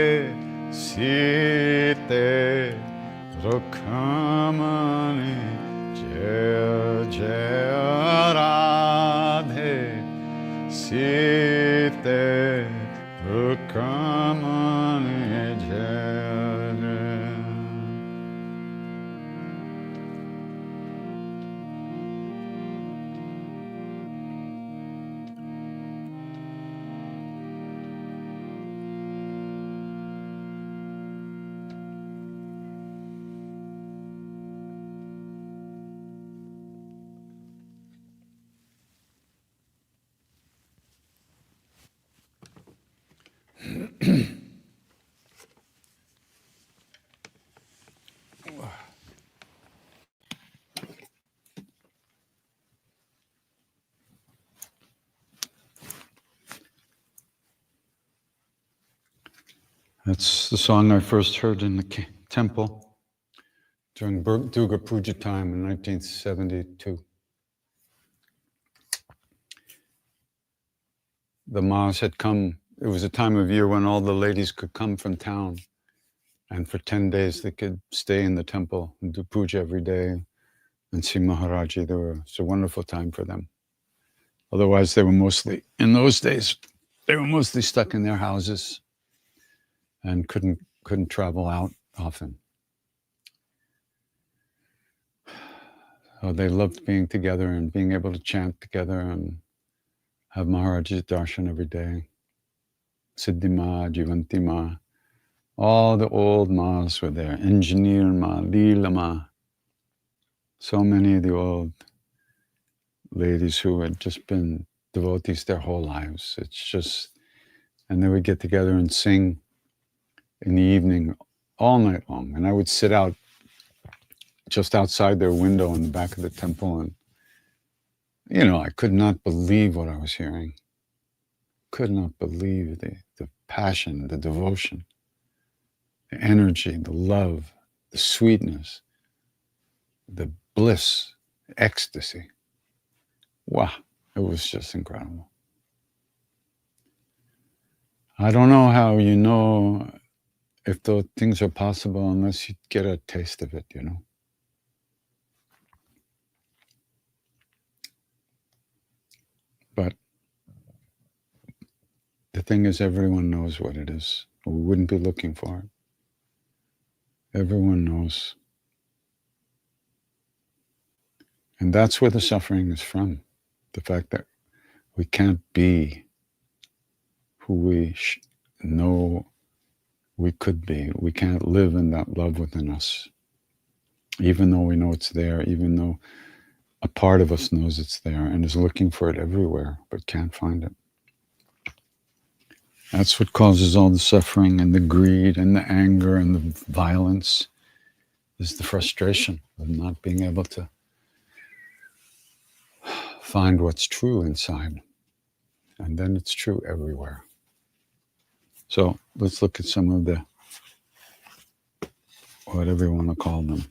Sita Rukhamani Jaya Jaya Radhe Sita Rukhamani Jaya Jaya That's the song I first heard in the temple during Durga Puja time in 1972. The Mas had come. It was a time of year when all the ladies could come from town, and for 10 days they could stay in the temple and do puja every day and see Maharaji. It's a wonderful time for them. Otherwise, they were mostly, in those days, they were mostly stuck in their houses and couldn't travel out often. So they loved being together and being able to chant together and have Maharaji's darshan every day. Siddhi Ma, Jivanti Ma, all the old Mas were there. Engineer Ma, Leela Ma, so many of the old ladies who had just been devotees their whole lives. It's just, and they would get together and sing in the evening all night long. And I would sit out just outside their window in the back of the temple and I could not believe what I was hearing. Could not believe the passion, the devotion, the energy, the love, the sweetness, the bliss, ecstasy. Wow, it was just incredible. I don't know how you know if those things are possible unless you get a taste of it, But the thing is, everyone knows what it is. We wouldn't be looking for it. Everyone knows. And that's where the suffering is from. The fact that we can't be who we know we could be. We can't live in that love within us. Even though we know it's there, even though a part of us knows it's there and is looking for it everywhere, but can't find it. That's what causes all the suffering and the greed and the anger and the violence, is the frustration of not being able to find what's true inside. And then it's true everywhere. So let's look at some of the, whatever you want to call them.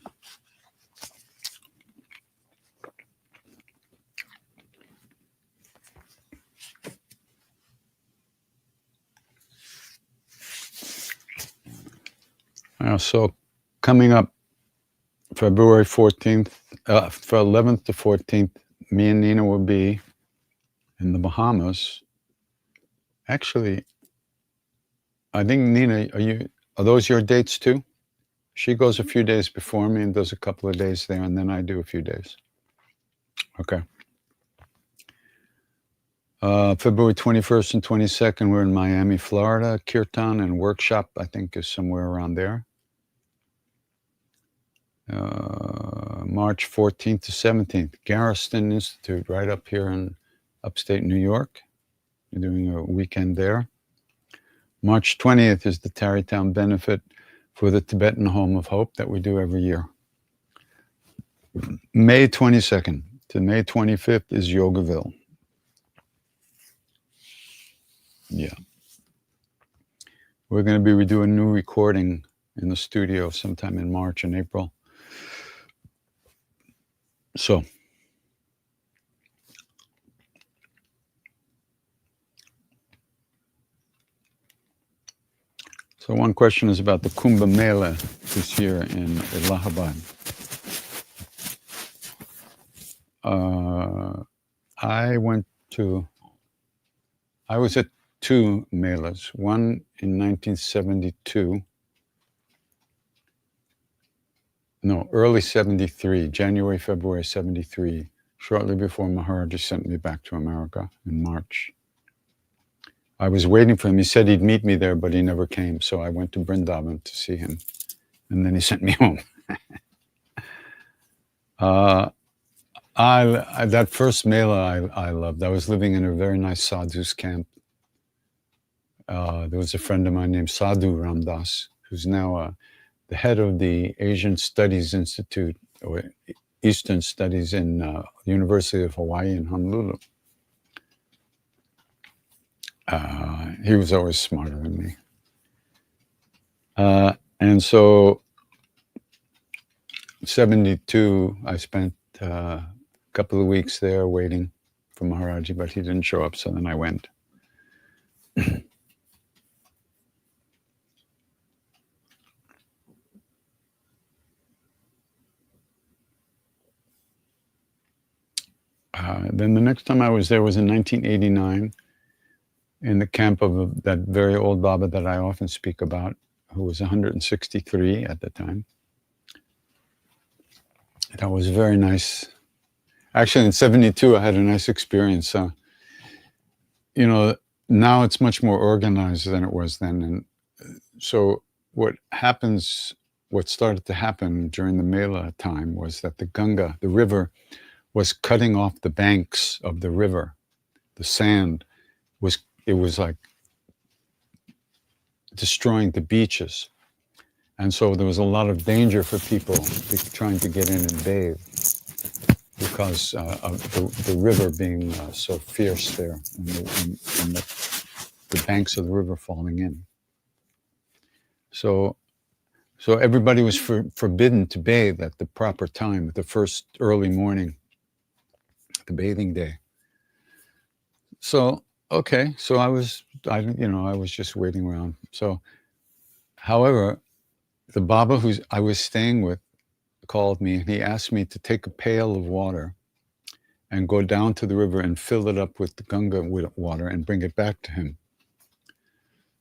So coming up February 14th, for 11th to 14th, me and Nina will be in the Bahamas. Actually, I think, Nina, are those your dates too? She goes a few days before me and does a couple of days there, and then I do a few days. Okay. February 21st and 22nd, we're in Miami, Florida. Kirtan and workshop, I think, is somewhere around there. March 14th to 17th, Garrison Institute, right up here in upstate New York. We're doing a weekend there. March 20th is the Tarrytown benefit for the Tibetan Home of Hope that we do every year. May 22nd to May 25th is Yogaville. Yeah. We're going to be doing a new recording in the studio sometime in March and April. So one question is about the Kumbh Mela this year in Allahabad. I was at two melas, one in 1972, early 73, January, February 73, shortly before Maharaji sent me back to America in March. I was waiting for him. He said he'd meet me there, but he never came. So I went to Vrindavan to see him, and then he sent me home. That first Mela I loved. I was living in a very nice sadhu's camp. There was a friend of mine named Sadhu Ramdas, who's now the head of the Asian Studies Institute, or Eastern Studies in University of Hawaii in Honolulu. He was always smarter than me. And so 72, I spent a couple of weeks there waiting for Maharaji, but he didn't show up, so then I went. Then the next time I was there was in 1989 in the camp of that very old Baba that I often speak about, who was 163 at the time. That was very nice. Actually, in 72, I had a nice experience. Now it's much more organized than it was then. And so what started to happen during the Mela time was that the Ganga, the river, was cutting off the banks of the river. The sand was like destroying the beaches. And so there was a lot of danger for people trying to get in and bathe because of the river being so fierce there, and the banks of the river falling in. So everybody was forbidden to bathe at the proper time, at the first early morning, the bathing day. So okay, so I was just waiting around. So, however, the Baba who I was staying with called me, and he asked me to take a pail of water and go down to the river and fill it up with the Ganga water and bring it back to him.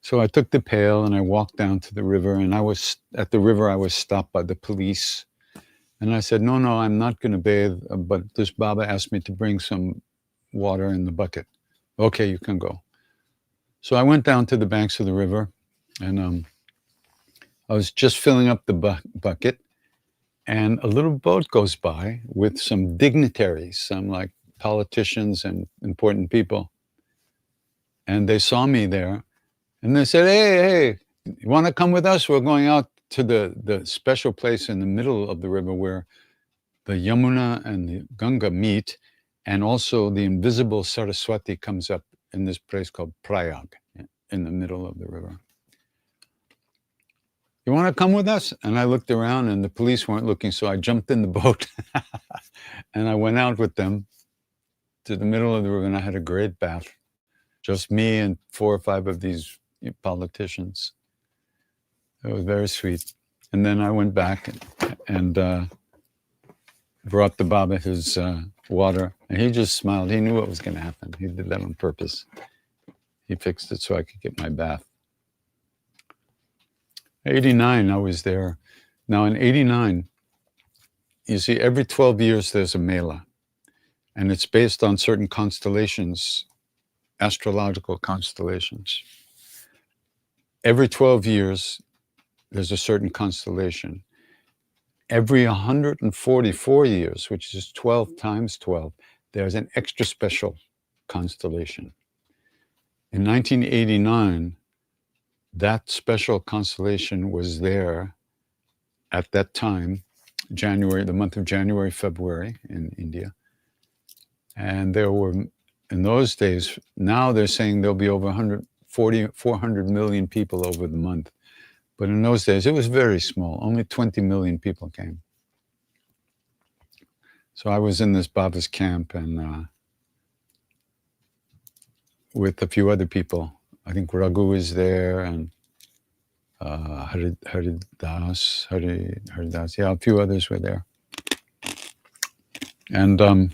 So I took the pail and I walked down to the river, and I was at the river. I was stopped by the police, and I said, no, I'm not going to bathe, but this Baba asked me to bring some water in the bucket. Okay, you can go. So I went down to the banks of the river, and I was just filling up the bucket, and a little boat goes by with some dignitaries, some like politicians and important people. And they saw me there, and they said, hey, you want to come with us? We're going out to the special place in the middle of the river where the Yamuna and the Ganga meet, and also the invisible Saraswati comes up in this place called Prayag, in the middle of the river. You want to come with us? And I looked around, and the police weren't looking, so I jumped in the boat and I went out with them to the middle of the river, and I had a great bath. Just me and 4 or 5 of these politicians. It was very sweet. And then I went back and brought the Baba his water, and he just smiled. He knew what was going to happen. He did that on purpose. He fixed it so I could get my bath. 89, I was there. Now in 89, you see, every 12 years there's a Mela, and it's based on certain constellations, astrological constellations. Every 12 years, there's a certain constellation. Every 144 years, which is 12 times 12, there's an extra special constellation. In 1989, that special constellation was there at that time, the month of January, February in India. And there were, in those days, now they're saying there'll be over 400 million people over the month. But in those days, it was very small. Only 20 million people came. So I was in this Baba's camp, and with a few other people. I think Raghu was there, and Haridas, yeah, a few others were there. And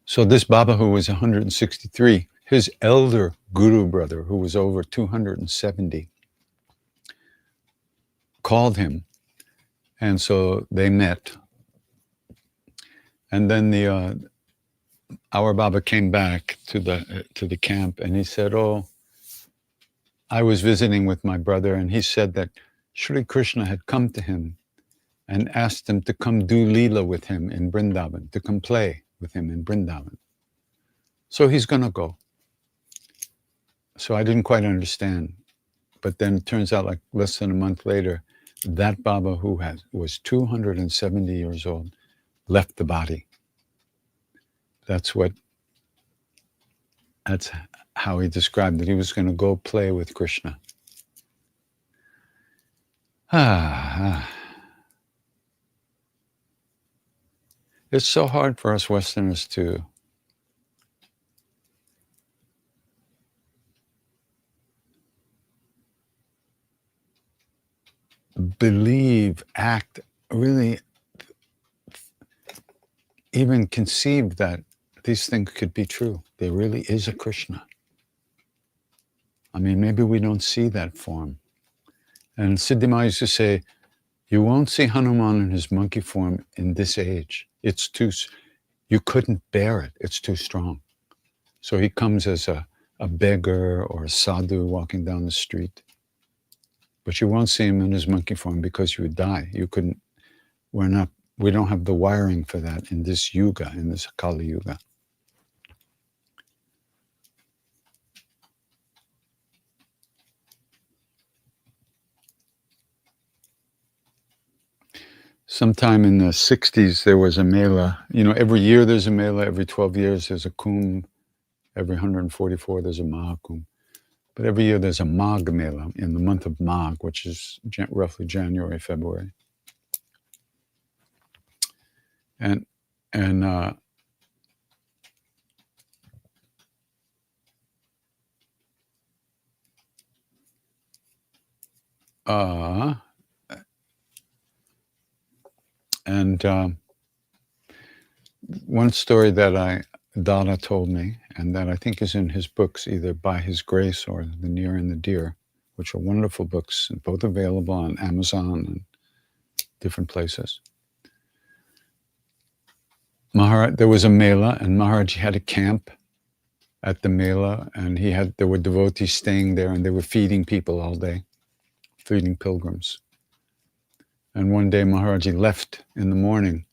so this Baba, who was 163, his elder guru brother, who was over 270, called him, and so they met. And then our Baba came back to the camp, and he said, "Oh, I was visiting with my brother, and he said that Sri Krishna had come to him and asked him to come do Leela with him in Vrindavan, to come play with him in Vrindavan. So he's going to go." So I didn't quite understand. But then it turns out, like less than a month later, that Baba, who was 270 years old, left the body. That's how he described it. He was going to go play with Krishna. It's so hard for us Westerners to believe, act, really even conceive that these things could be true. There really is a Krishna. I mean, maybe we don't see that form. And Siddhima used to say, you won't see Hanuman in his monkey form in this age. You couldn't bear it. It's too strong. So he comes as a beggar or a sadhu walking down the street. But you won't see him in his monkey form because you would die. We don't have the wiring for that in this yuga, in this Kali Yuga. sometime in the 60s, there was a Mela. Every year there's a Mela, every 12 years there's a Kumbh, every 144 there's a Mahakumbh. But every year there's a Magh Mela in the month of Magh, which is roughly January, February. And one story that Dada told me, and that I think is in his books, either By His Grace or The Near and the Dear, which are wonderful books, and both available on Amazon and different places. There was a Mela, and Maharaj had a camp at the Mela, and there were devotees staying there, and they were feeding people all day, feeding pilgrims. And one day Maharaj left in the morning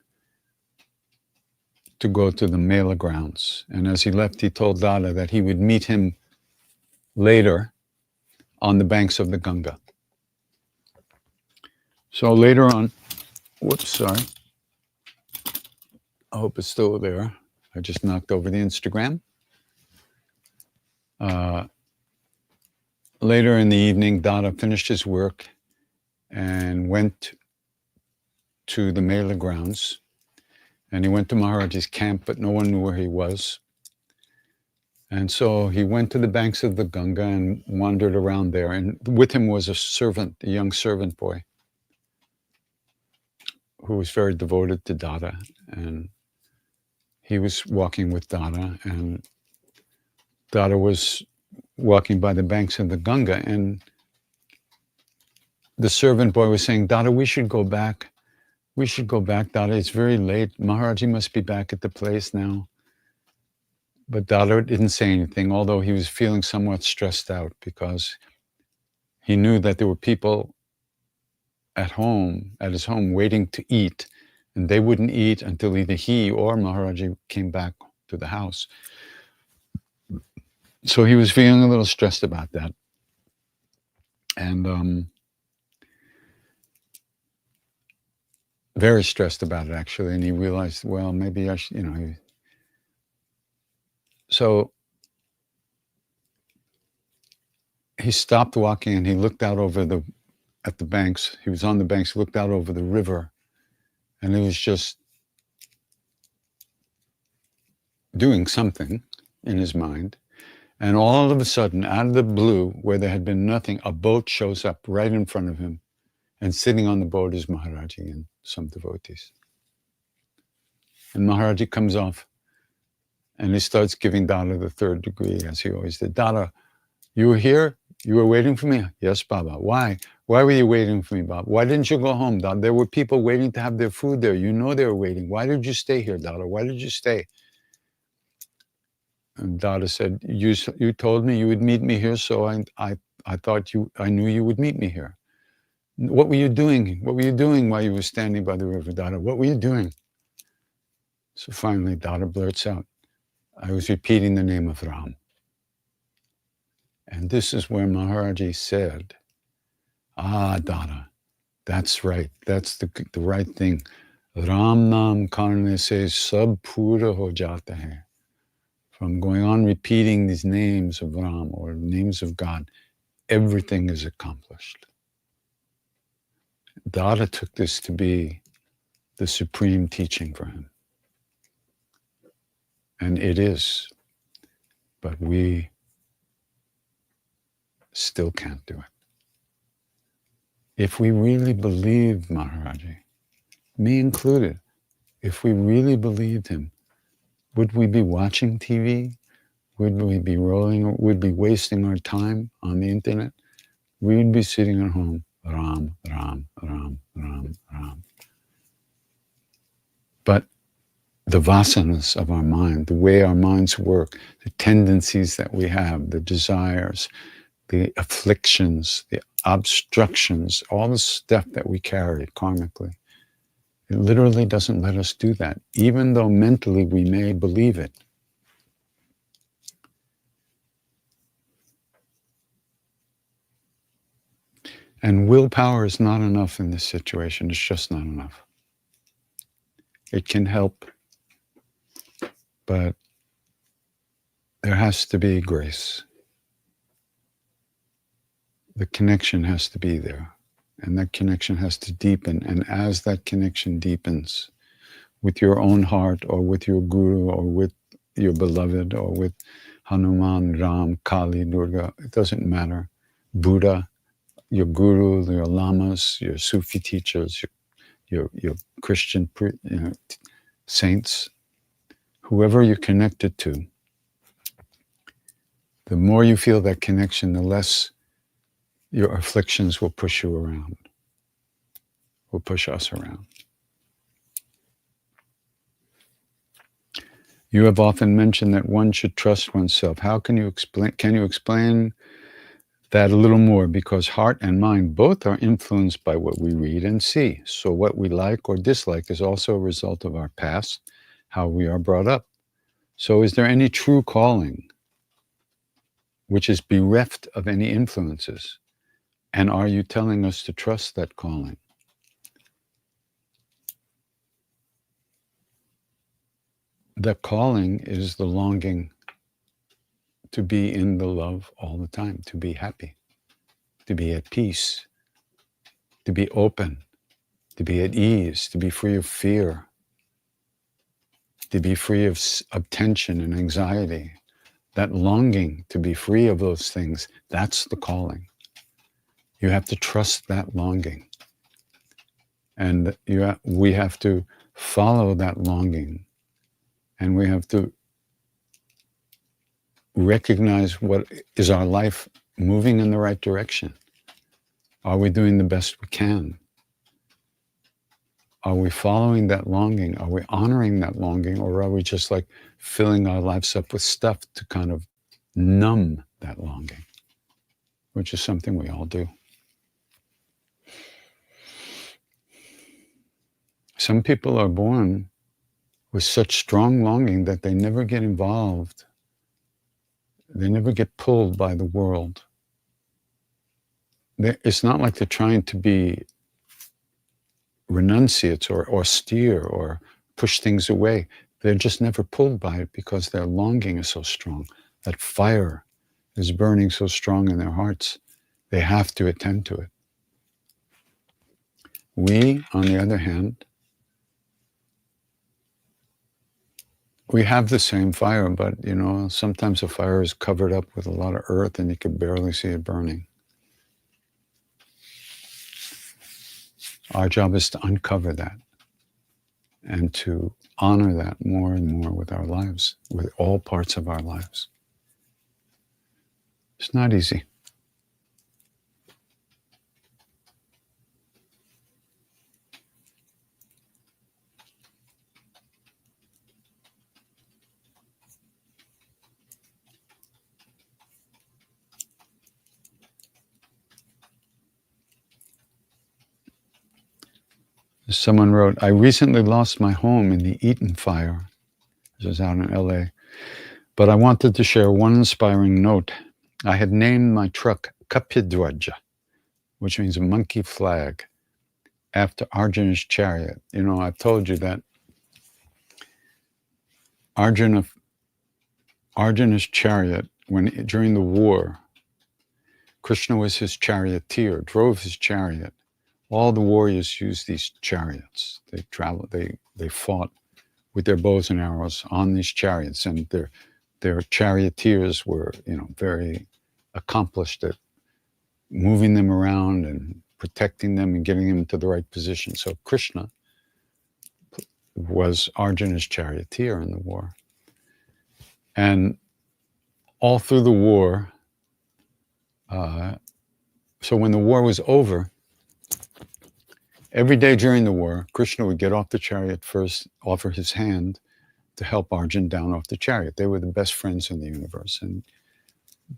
to go to the Mela grounds. And as he left, he told Dada that he would meet him later on the banks of the Ganga. So later on, sorry. I hope it's still there. I just knocked over the Instagram. Later in the evening, Dada finished his work and went to the Mela grounds. And he went to Maharaj's camp, but no one knew where he was. And so he went to the banks of the Ganga and wandered around there. And with him was a young servant boy, who was very devoted to Dada. And he was walking with Dada, and Dada was walking by the banks of the Ganga. And the servant boy was saying, Dada, we should go back. We should go back, Dada. It's very late. Maharaji must be back at the place now. But Dada didn't say anything, although he was feeling somewhat stressed out, because he knew that there were people at his home, waiting to eat, and they wouldn't eat until either he or Maharaji came back to the house. So he was feeling a little stressed about that. And very stressed about it, actually. And he realized, well, maybe I should, So he stopped walking and he looked out at the banks. He was on the banks, looked out over the river, and he was just doing something in his mind. And all of a sudden, out of the blue, where there had been nothing, a boat shows up right in front of him. And sitting on the boat is Maharaji and some devotees. And Maharaji comes off and he starts giving Dada the third degree, as he always did. Dada, you were here? You were waiting for me? Yes, Baba. Why? Why were you waiting for me, Baba? Why didn't you go home, Dada? There were people waiting to have their food there. You know they were waiting. Why did you stay here, Dada? Why did you stay? And Dada said, you told me you would meet me here, so I thought I knew you would meet me here. What were you doing? What were you doing while you were standing by the river, Dada? What were you doing? So finally, Dada blurts out, I was repeating the name of Ram. And this is where Maharaji said, Dada, that's right. That's the right thing. Ram Nam Karne se sab pura ho jata hai. From going on repeating these names of Ram or names of God, everything is accomplished. Dada took this to be the supreme teaching for him. And it is, but we still can't do it. If we really believed Maharaji, me included, if we really believed him, would we be watching TV? Would we be wasting our time on the internet? We would be sitting at home, Ram, Ram, Ram, Ram, Ram. But the vasanas of our mind, the way our minds work, the tendencies that we have, the desires, the afflictions, the obstructions, all the stuff that we carry karmically, it literally doesn't let us do that, even though mentally we may believe it. And willpower is not enough in this situation. It's just not enough. It can help, but there has to be grace. The connection has to be there, and that connection has to deepen. And as that connection deepens with your own heart, or with your guru, or with your beloved, or with Hanuman, Ram, Kali, Durga, it doesn't matter. Buddha, your guru, your lamas, your Sufi teachers, your Christian saints, whoever you're connected to, the more you feel that connection, the less your afflictions will push you around, will push us around. You have often mentioned that one should trust oneself. How can you explain that a little more? Because heart and mind both are influenced by what we read and see. So what we like or dislike is also a result of our past, how we are brought up. So is there any true calling which is bereft of any influences? And are you telling us to trust that calling? The calling is the longing to be in the love all the time, to be happy, to be at peace, to be open, to be at ease, to be free of fear, to be free of tension and anxiety. That longing to be free of those things, that's the calling. You have to trust that longing. And we have to follow that longing. And we have to recognize, what is our life moving in the right direction? Are we doing the best we can? Are we following that longing? Are we honoring that longing? Or are we just like filling our lives up with stuff to kind of numb that longing, which is something we all do. Some people are born with such strong longing that they never get involved. They never get pulled by the world. It's not like they're trying to be renunciates or austere or push things away. They're just never pulled by it because their longing is so strong. That fire is burning so strong in their hearts. They have to attend to it. We, on the other hand, we have the same fire, but sometimes the fire is covered up with a lot of earth and you can barely see it burning. Our job is to uncover that and to honor that more and more with our lives, with all parts of our lives. It's not easy. Someone wrote, I recently lost my home in the Eaton fire. This was out in LA. But I wanted to share one inspiring note. I had named my truck Kapidwaja, which means a monkey flag, after Arjuna's chariot. I've told you that Arjuna's chariot, during the war, Krishna was his charioteer, drove his chariot. All the warriors used these chariots. They traveled, they fought with their bows and arrows on these chariots, and their charioteers were, very accomplished at moving them around and protecting them and getting them into the right position. So Krishna was Arjuna's charioteer in the war. And all through the war, so when the war was over, every day during the war, Krishna would get off the chariot first, offer his hand to help Arjuna down off the chariot. They were the best friends in the universe. And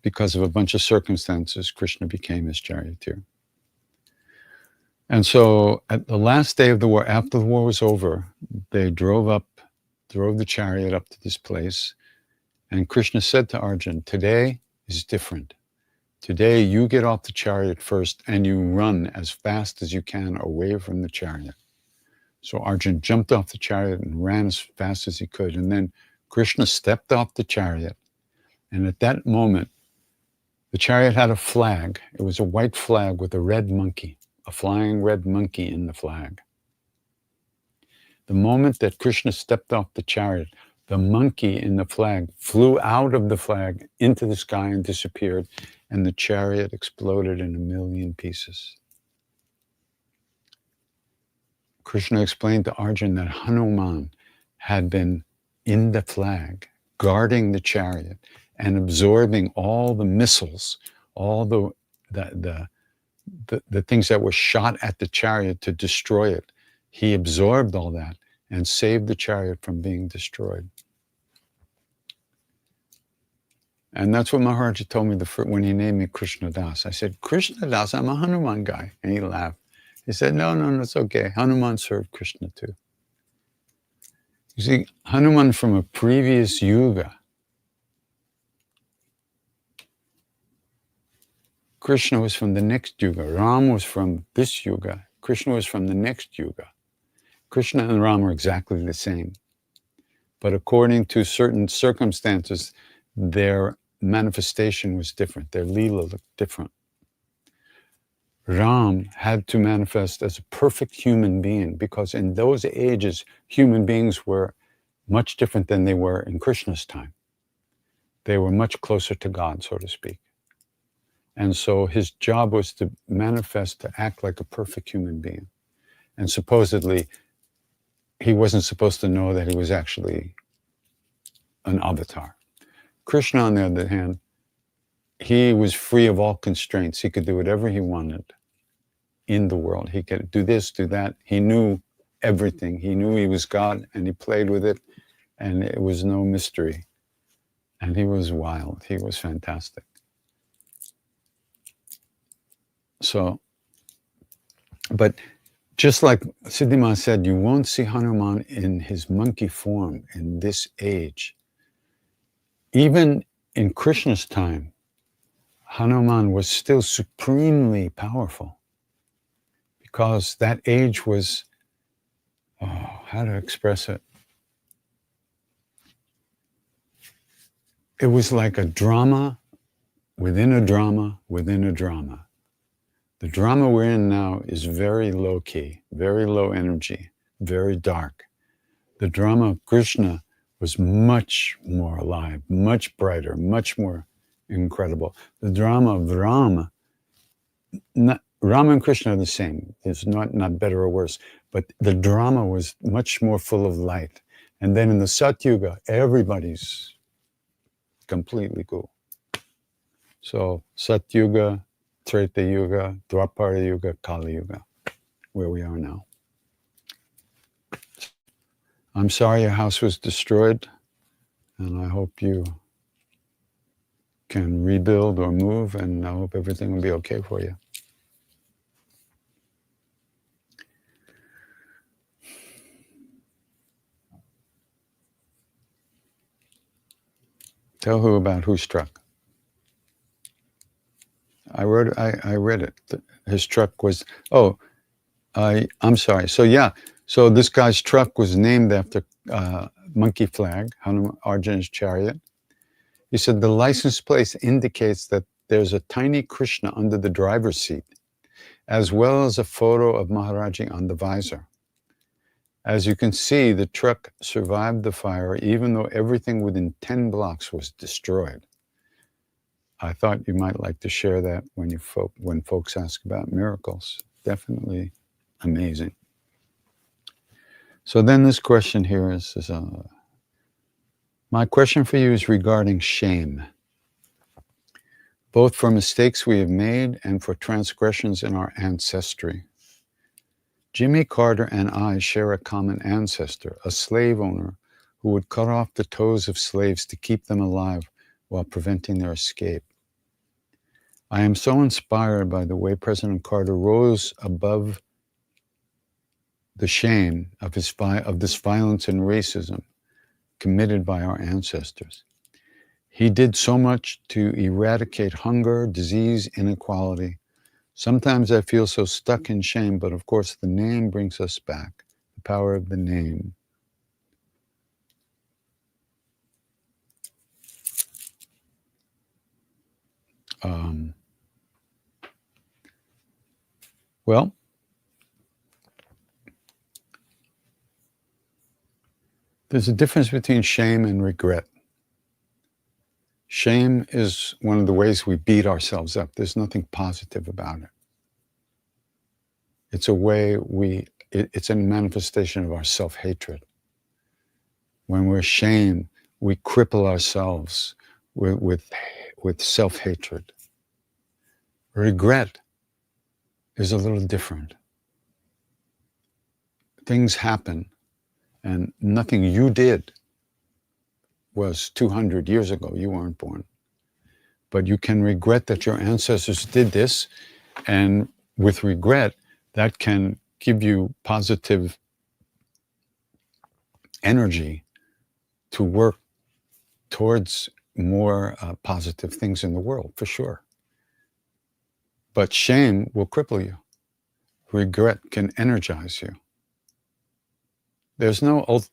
because of a bunch of circumstances, Krishna became his charioteer. And so at the last day of the war, after the war was over, they drove the chariot up to this place. And Krishna said to Arjuna, today is different. Today, you get off the chariot first and you run as fast as you can away from the chariot. So Arjuna jumped off the chariot and ran as fast as he could. And then Krishna stepped off the chariot. And at that moment, the chariot had a flag. It was a white flag with a red monkey, a flying red monkey in the flag. The moment that Krishna stepped off the chariot, the monkey in the flag flew out of the flag into the sky and disappeared, and the chariot exploded in a million pieces. Krishna explained to Arjuna that Hanuman had been in the flag, guarding the chariot and absorbing all the missiles, all the things that were shot at the chariot to destroy it. He absorbed all that and saved the chariot from being destroyed. And that's what Maharaja told me when he named me Krishna Das. I said, Krishna Das, I'm a Hanuman guy. And he laughed. He said, no, it's okay. Hanuman served Krishna too. You see, Hanuman from a previous yuga. Krishna was from the next yuga. Ram was from this yuga. Krishna was from the next yuga. Krishna and Ram are exactly the same. But according to certain circumstances, their manifestation was different. Their Leela looked different. Ram had to manifest as a perfect human being because in those ages, human beings were much different than they were in Krishna's time. They were much closer to God, so to speak. And so his job was to manifest, to act like a perfect human being. And supposedly, he wasn't supposed to know that he was actually an avatar. Krishna, on the other hand, he was free of all constraints. He could do whatever he wanted in the world. He could do this, do that. He knew everything. He knew he was God, and he played with it, and it was no mystery. And he was wild. He was fantastic. So, but just like Siddhima said, you won't see Hanuman in his monkey form in this age. Even in Krishna's time, Hanuman was still supremely powerful because that age was, how to express it? It was like a drama within a drama within a drama. The drama we're in now is very low key, very low energy, very dark. The drama of Krishna was much more alive, much brighter, much more incredible. The drama of Rama, Rama and Krishna are the same. It's not better or worse, but the drama was much more full of light. And then in the Satyuga, everybody's completely cool. So Satyuga, Treta Yuga, Dwapara Yuga, Kali Yuga, where we are now. I'm sorry your house was destroyed, and I hope you can rebuild or move, and I hope everything will be okay for you. Tell who about whose truck. I read it. His truck was, I'm sorry. So yeah, so this guy's truck was named after monkey flag, Arjuna's chariot. He said the license plate indicates that there's a tiny Krishna under the driver's seat, as well as a photo of Maharaji on the visor. As you can see, the truck survived the fire, even though everything within 10 blocks was destroyed. I thought you might like to share that when folks ask about miracles. Definitely amazing. So then this question here is my question for you is regarding shame, both for mistakes we have made and for transgressions in our ancestry. Jimmy Carter and I share a common ancestor, a slave owner who would cut off the toes of slaves to keep them alive while preventing their escape. I am so inspired by the way President Carter rose above the shame of this violence and racism committed by our ancestors. He did so much to eradicate hunger, disease, inequality. Sometimes I feel so stuck in shame, but of course the name brings us back. The power of the name. Well, there's a difference between shame and regret. Shame is one of the ways we beat ourselves up. There's nothing positive about it. It's a way it's a manifestation of our self-hatred. When we're ashamed, we cripple ourselves with self-hatred. Regret is a little different. Things happen, and nothing you did was 200 years ago. You weren't born. But you can regret that your ancestors did this, and with regret, that can give you positive energy to work towards more positive things in the world, for sure. But shame will cripple you. Regret can energize you. There's no what's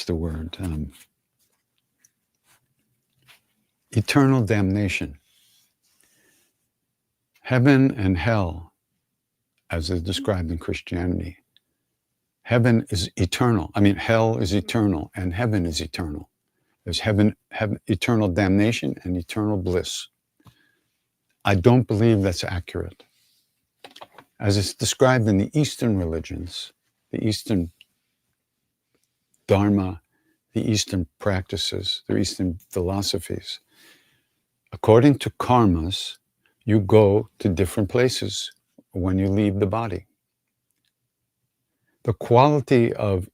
the word? Eternal damnation. Heaven and hell, as is described in Christianity, heaven is eternal. I mean, hell is eternal, and heaven is eternal. There's heaven, eternal damnation and eternal bliss. I don't believe that's accurate. As it's described in the Eastern religions, the Eastern Dharma, the Eastern practices, the Eastern philosophies, according to karmas, you go to different places when you leave the body. The quality of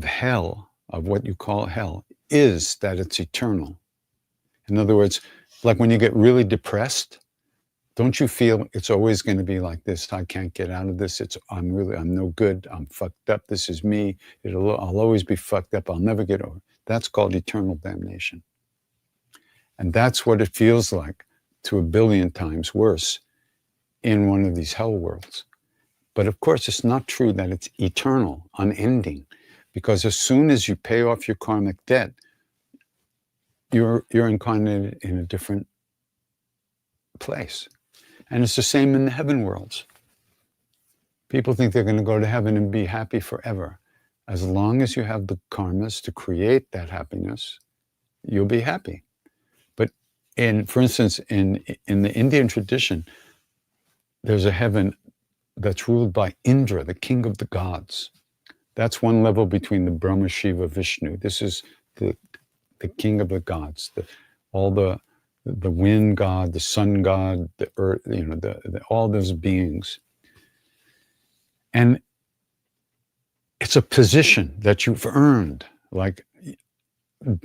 hell, of what you call hell, is that it's eternal. In other words, like when you get really depressed, don't you feel it's always going to be like this? I can't get out of this. I'm no good. I'm fucked up. This is me. I'll always be fucked up. I'll never get over. That's called eternal damnation. And that's what it feels like to 1 billion times worse in one of these hell worlds. But of course, it's not true that it's eternal, unending, because as soon as you pay off your karmic debt, you're incarnated in a different place. And it's the same in the heaven worlds. People think they're going to go to heaven and be happy forever. As long as you have the karmas to create that happiness, you'll be happy. But for instance, in the Indian tradition, there's a heaven that's ruled by Indra, the king of the gods. That's one level between the Brahma, Shiva, Vishnu. This is the king of the gods, all the wind god, the sun god, the earth, all those beings. And it's a position that you've earned, like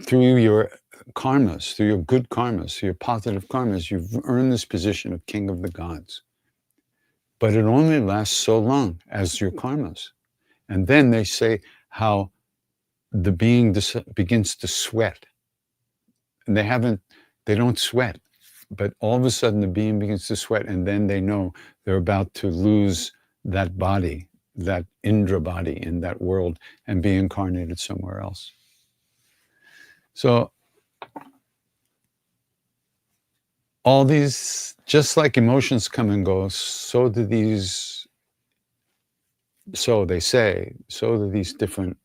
through your karmas, through your good karmas, through your positive karmas, you've earned this position of king of the gods. But it only lasts so long as your karmas. And then they say how the being begins to sweat. And they don't sweat, but all of a sudden the being begins to sweat, and then they know they're about to lose that body, that Indra body in that world, and be incarnated somewhere else. So all these, just like emotions come and go, so do these, so they say, so do these different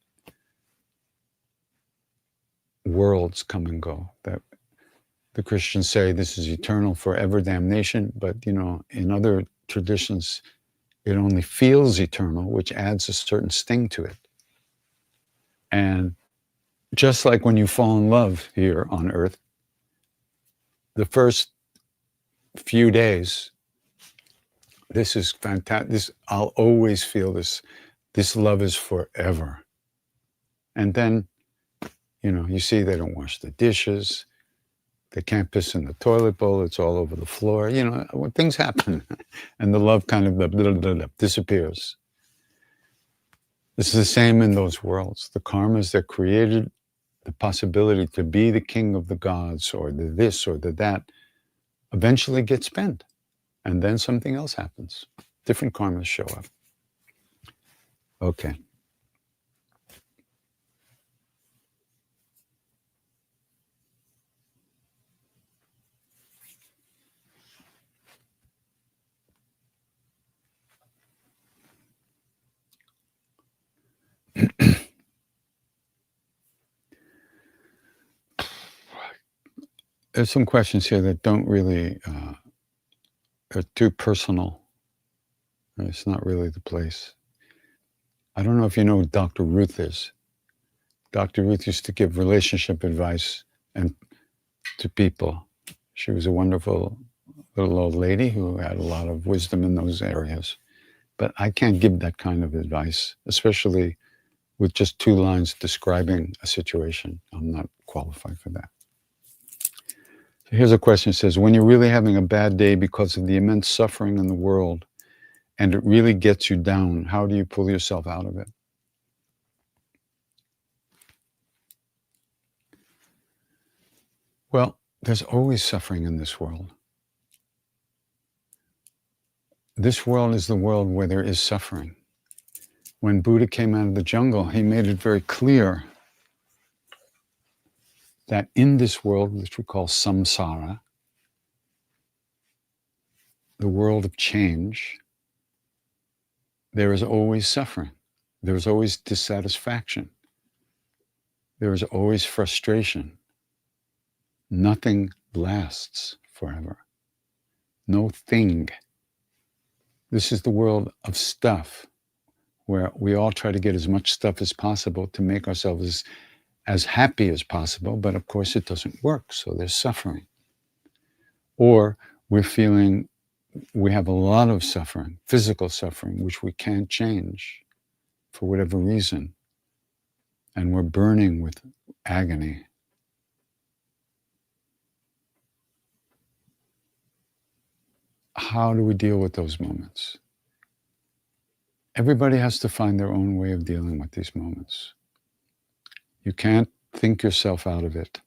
worlds come and go. That the Christians say this is eternal, forever damnation, but in other traditions, it only feels eternal, which adds a certain sting to it. And just like when you fall in love here on earth, the first few days, this is fantastic. I'll always feel this. This love is forever. And then, you see they don't wash the dishes. They can't piss in the toilet bowl. It's all over the floor. When things happen, and the love kind of disappears. This is the same in those worlds. The karmas that created the possibility to be the king of the gods or the this or the that eventually gets spent. And then something else happens. Different karmas show up. Okay. There's some questions here that don't really, are too personal. It's not really the place. I don't know if you know who Dr. Ruth is. Dr. Ruth used to give relationship advice and to people. She was a wonderful little old lady who had a lot of wisdom in those areas. But I can't give that kind of advice, especially with just 2 lines describing a situation. I'm not qualified for that. So here's a question. It says, when you're really having a bad day because of the immense suffering in the world and it really gets you down, how do you pull yourself out of it? Well, there's always suffering in this world. This world is the world where there is suffering. When Buddha came out of the jungle, he made it very clear that in this world, which we call samsara, the world of change, there is always suffering. There is always dissatisfaction. There is always frustration. Nothing lasts forever. No thing. This is the world of stuff, where we all try to get as much stuff as possible to make ourselves as happy as possible, but of course it doesn't work, so there's suffering. Or we're feeling we have a lot of suffering, physical suffering, which we can't change for whatever reason, and we're burning with agony. How do we deal with those moments? Everybody has to find their own way of dealing with these moments. You can't think yourself out of it.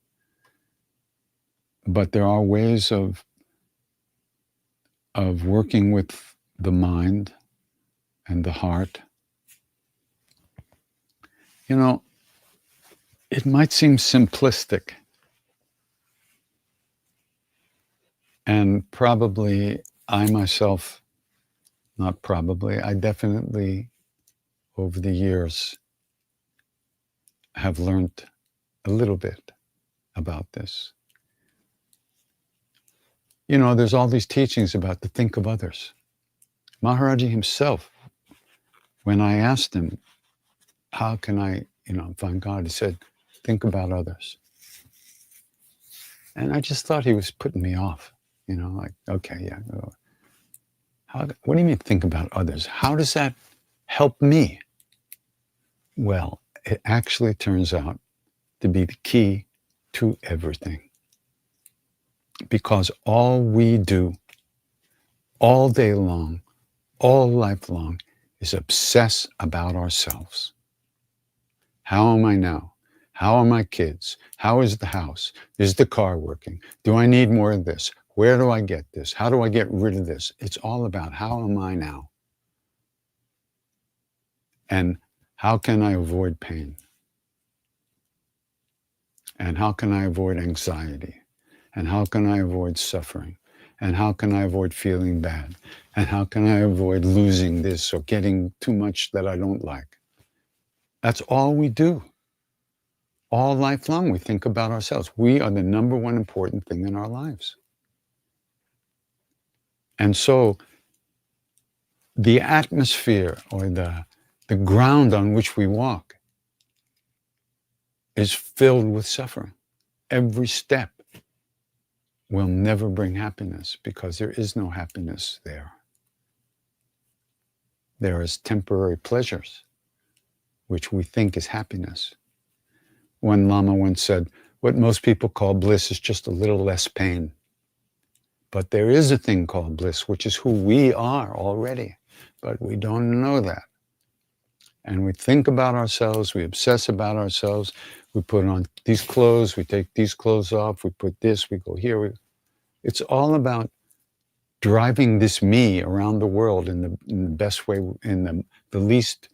But there are ways of working with the mind and the heart. You know, it might seem simplistic, and probably I myself, not probably, I definitely over the years have learned a little bit about this. You know, there's all these teachings about to think of others. Maharaji himself, when I asked him, how can I, find God, he said, think about others. And I just thought he was putting me off, like, okay, yeah. What do you mean think about others? How does that help me? Well, it actually turns out to be the key to everything. Because all we do all day long, all life long, is obsess about ourselves. How am I now? How are my kids? How is the house? Is the car working? Do I need more of this? Where do I get this? How do I get rid of this? It's all about how am I now? And how can I avoid pain? And how can I avoid anxiety? And how can I avoid suffering? And how can I avoid feeling bad? And how can I avoid losing this or getting too much that I don't like? That's all we do. All life long, we think about ourselves. We are the number one important thing in our lives. And so the atmosphere or the ground on which we walk is filled with suffering. Every step will never bring happiness because there is no happiness there. There is temporary pleasures, which we think is happiness. One Lama once said, what most people call bliss is just a little less pain. But there is a thing called bliss, which is who we are already, but we don't know that. And we think about ourselves, we obsess about ourselves, we put on these clothes, we take these clothes off, we put this, we go here. It's all about driving this me around the world in the best way, in the least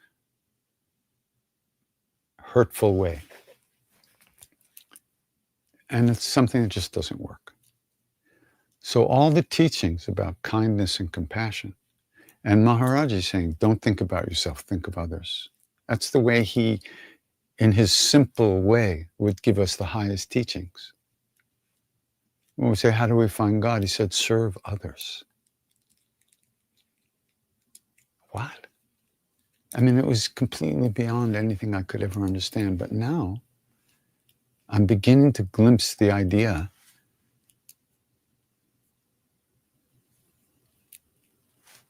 hurtful way. And it's something that just doesn't work. So all the teachings about kindness and compassion, and Maharaj is saying, don't think about yourself, think of others. That's the way he, in his simple way, would give us the highest teachings. When we say, how do we find God? He said, serve others. What? I mean, it was completely beyond anything I could ever understand. But now, I'm beginning to glimpse the idea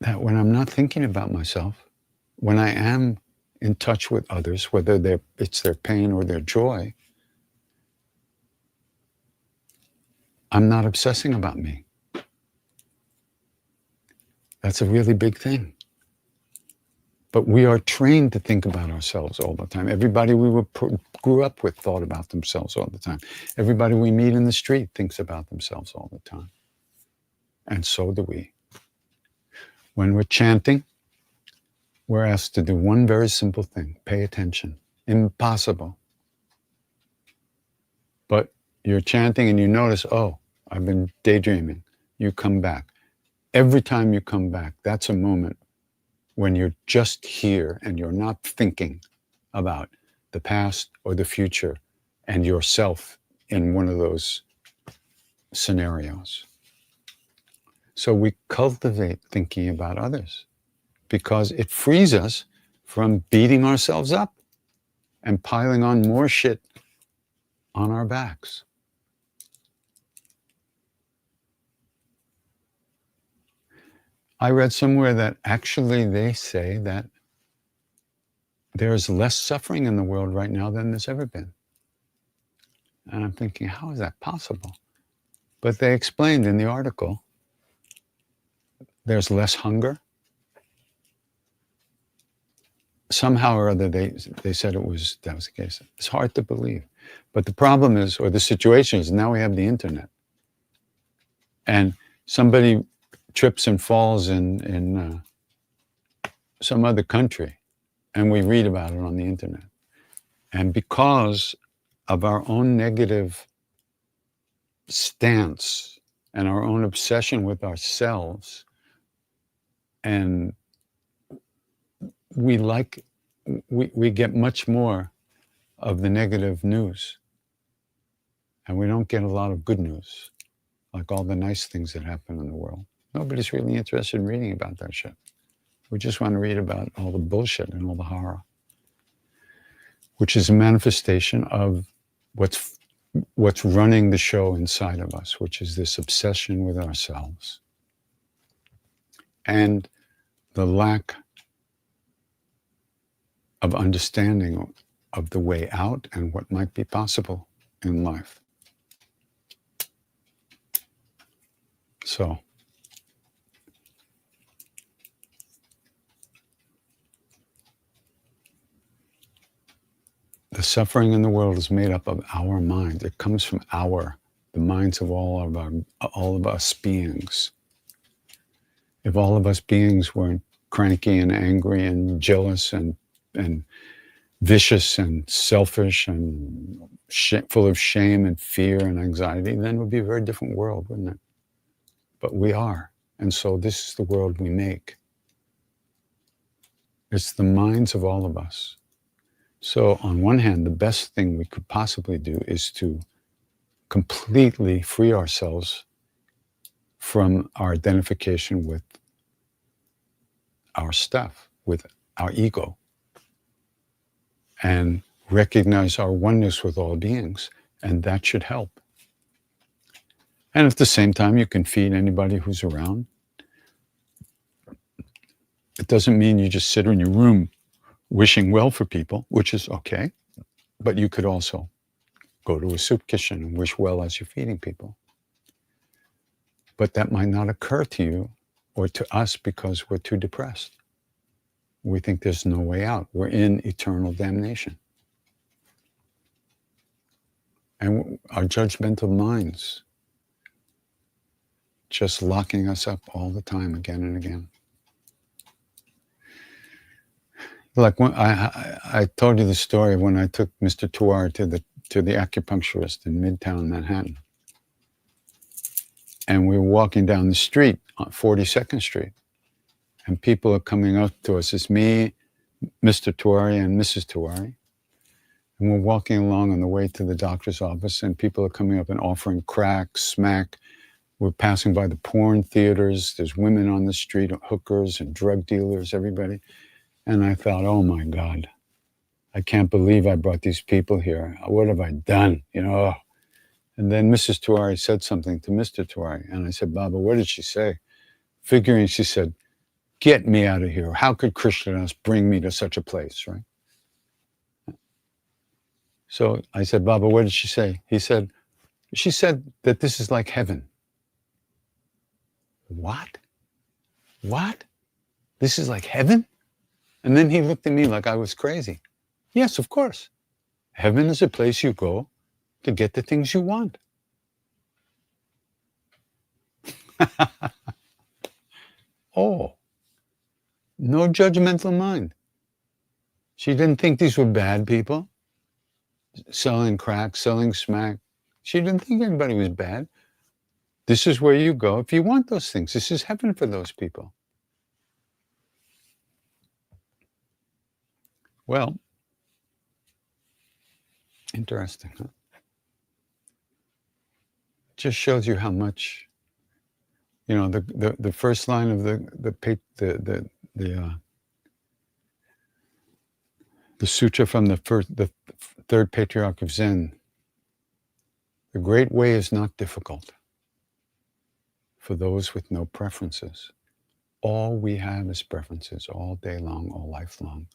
that when I'm not thinking about myself, when I am in touch with others, whether it's their pain or their joy, I'm not obsessing about me. That's a really big thing. But we are trained to think about ourselves all the time. Everybody we grew up with thought about themselves all the time. Everybody we meet in the street thinks about themselves all the time. And so do we. When we're chanting, we're asked to do one very simple thing: pay attention. Impossible. But you're chanting and you notice, oh, I've been daydreaming. You come back. Every time you come back, that's a moment when you're just here and you're not thinking about the past or the future and yourself in one of those scenarios. So we cultivate thinking about others because it frees us from beating ourselves up and piling on more shit on our backs. I read somewhere that actually they say that there's less suffering in the world right now than there's ever been. And I'm thinking, how is that possible? But they explained in the article, there's less hunger. Somehow or other, they said that was the case. It's hard to believe. But the problem is, or the situation is, now we have the internet. And somebody trips and falls in some other country, and we read about it on the internet. And because of our own negative stance and our own obsession with ourselves, and we get much more of the negative news, and we don't get a lot of good news, like all the nice things that happen in the world. Nobody's really interested in reading about that shit. We just want to read about all the bullshit and all the horror, which is a manifestation of what's running the show inside of us, which is this obsession with ourselves and the lack of understanding of the way out and what might be possible in life. So, the suffering in the world is made up of our mind. It comes from the minds of all of us beings. If all of us beings weren't cranky and angry and jealous and vicious and selfish and full of shame and fear and anxiety, then it would be a very different world, wouldn't it? But we are. And so this is the world we make. It's the minds of all of us. So on one hand, the best thing we could possibly do is to completely free ourselves from our identification with our stuff, with our ego, and recognize our oneness with all beings, and that should help. And at the same time, you can feed anybody who's around. It doesn't mean you just sit in your room wishing well for people, which is okay, but you could also go to a soup kitchen and wish well as you're feeding people. But that might not occur to you or to us because we're too depressed. we think there's no way out. We're in eternal damnation. And our judgmental minds just locking us up all the time, again and again. Like when I told you the story when I took Mr. Tuar to the acupuncturist in Midtown Manhattan. And we were walking down the street on 42nd Street. And people are coming up to us. It's me, Mr. Tuari, and Mrs. Tuari. And we're walking along on the way to the doctor's office, and people are coming up and offering crack, smack. We're passing by the porn theaters. There's women on the street, hookers and drug dealers, everybody. And I thought, oh my God, I can't believe I brought these people here. What have I done? You know? And then Mrs. Tuari said something to Mr. Tuari. And I said, Baba, what did she say? Figuring she said, get me out of here. How could Krishna bring me to such a place, right? So I said, Baba, what did she say? He said, she said that this is like heaven. What? What? This is like heaven? And then he looked at me like I was crazy. Yes, of course. Heaven is a place you go to get the things you want. Oh, no judgmental mind. She didn't think these were bad people, selling crack, selling smack. She didn't think anybody was bad. This is where you go if you want those things. This is heaven for those people. Well, interesting, huh? Just shows you how much, you know, the first line of the sutra from the third patriarch of Zen. The great way is not difficult for those with no preferences. All we have is preferences all day long, all life long.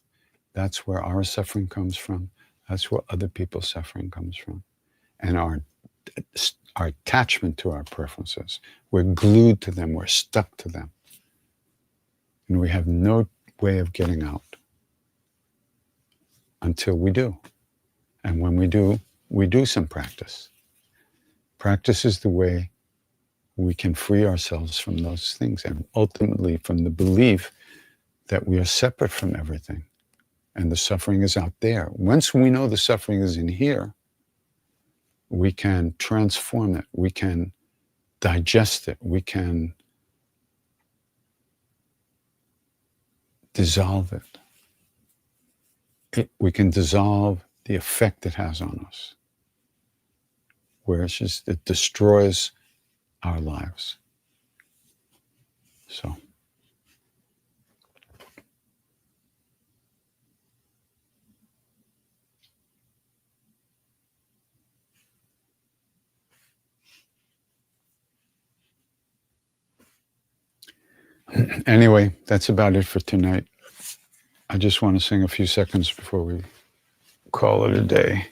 That's where our suffering comes from. That's where other people's suffering comes from. And our attachment to our preferences. We're glued to them. We're stuck to them. And we have no way of getting out until we do. And when we do some practice. Practice is the way we can free ourselves from those things and ultimately from the belief that we are separate from everything and the suffering is out there. Once we know the suffering is in here, we can transform it, we can digest it, we can dissolve it. We can dissolve the effect it has on us, where it's just, it destroys our lives. So. Anyway, that's about it for tonight. I just want to sing a few seconds before we call it a day.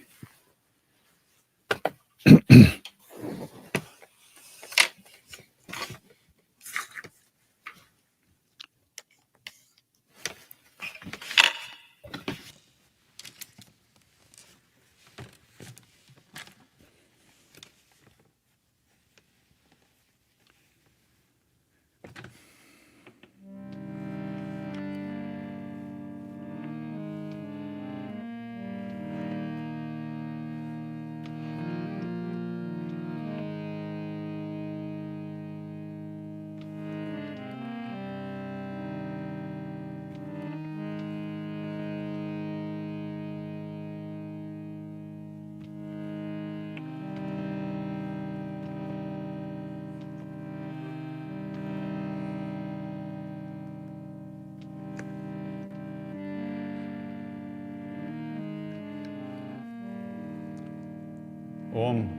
Om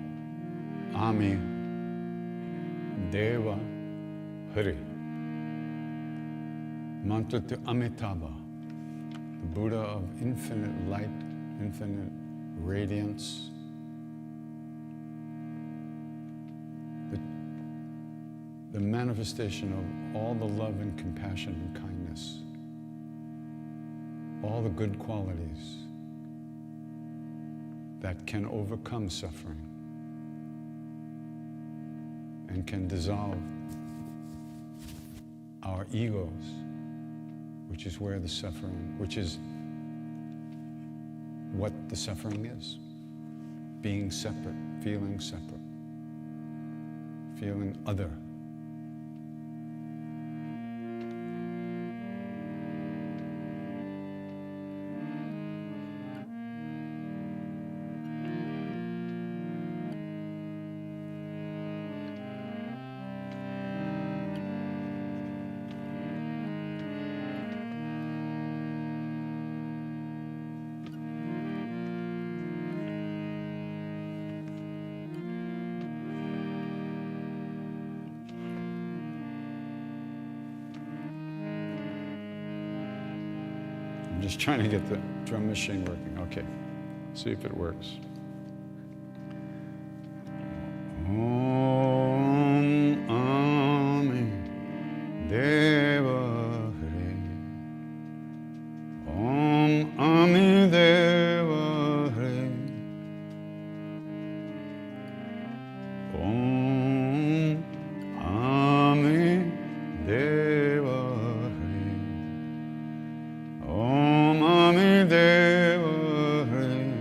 Ami Deva Hari. Mantra to Amitabha, the Buddha of infinite light, infinite radiance, the manifestation of all the love and compassion and kindness all the good qualities that can overcome suffering and can dissolve our egos, which is where the suffering, which is what the suffering is. Being separate, feeling other. I'm just trying to get the drum machine working. Okay, see if it works. Om Ami Deva Hare. Om Ami Deva Hare. Om Ami Deva Hare. Om Ami Deva Hare.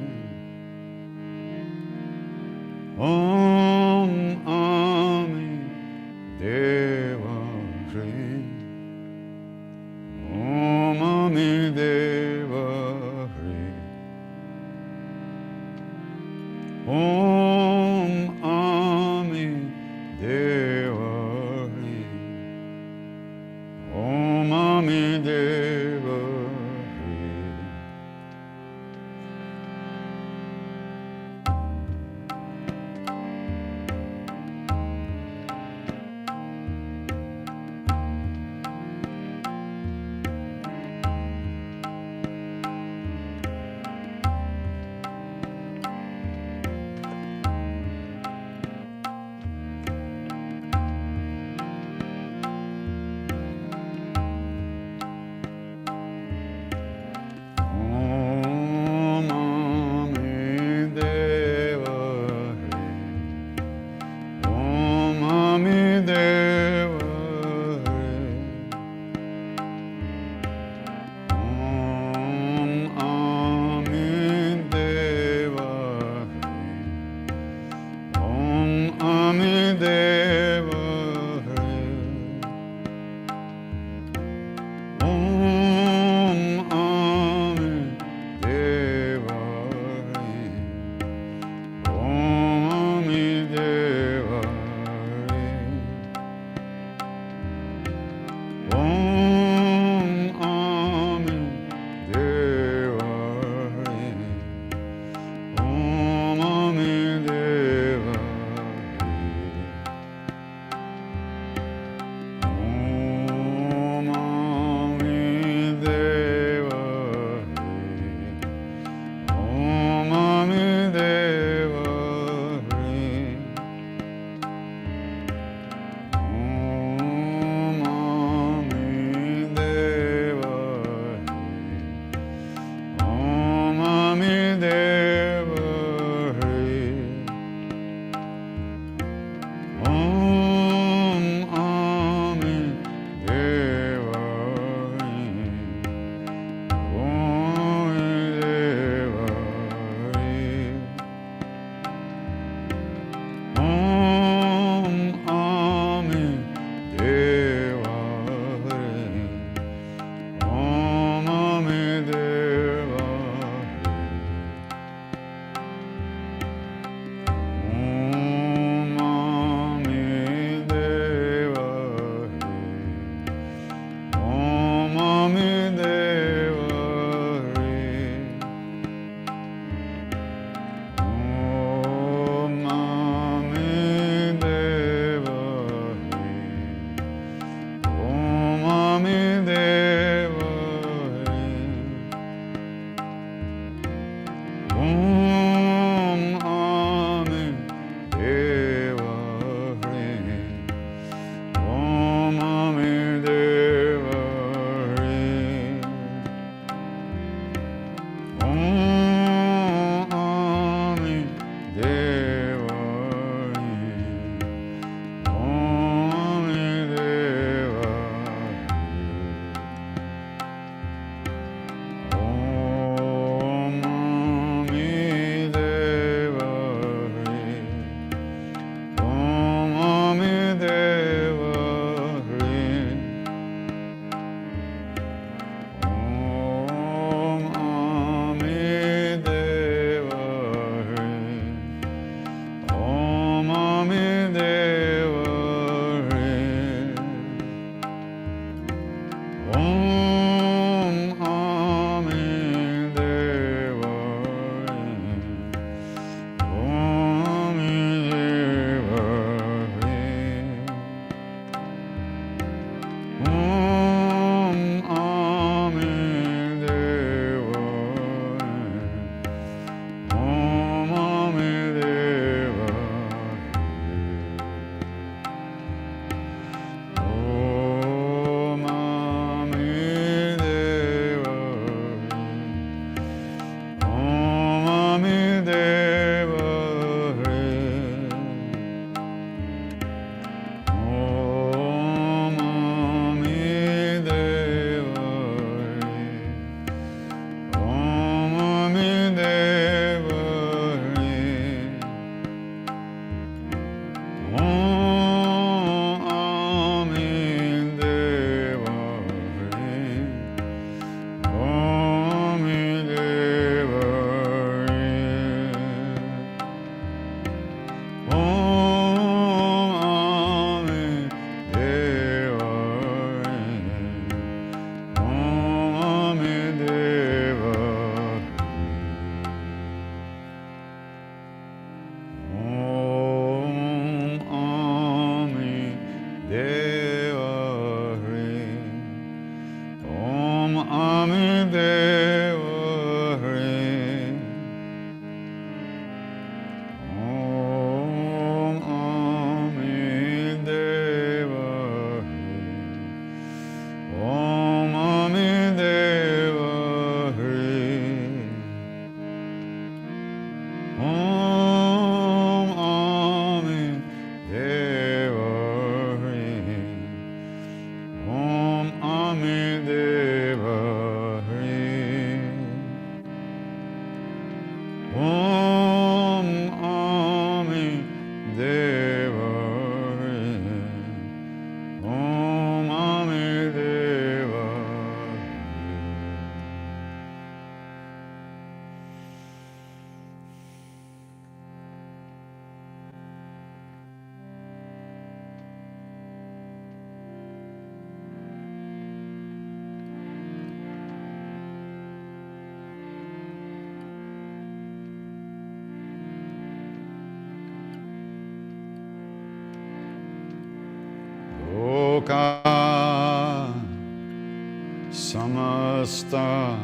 Samasta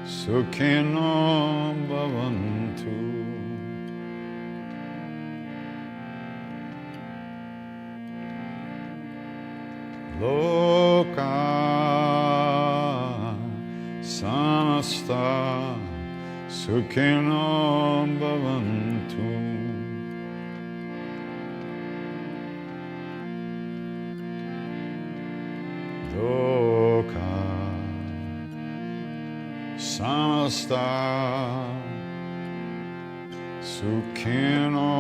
Sukhino Bhavantu. Loka Samasta Sukhino Bhavantu. Loka Samasta Sukhino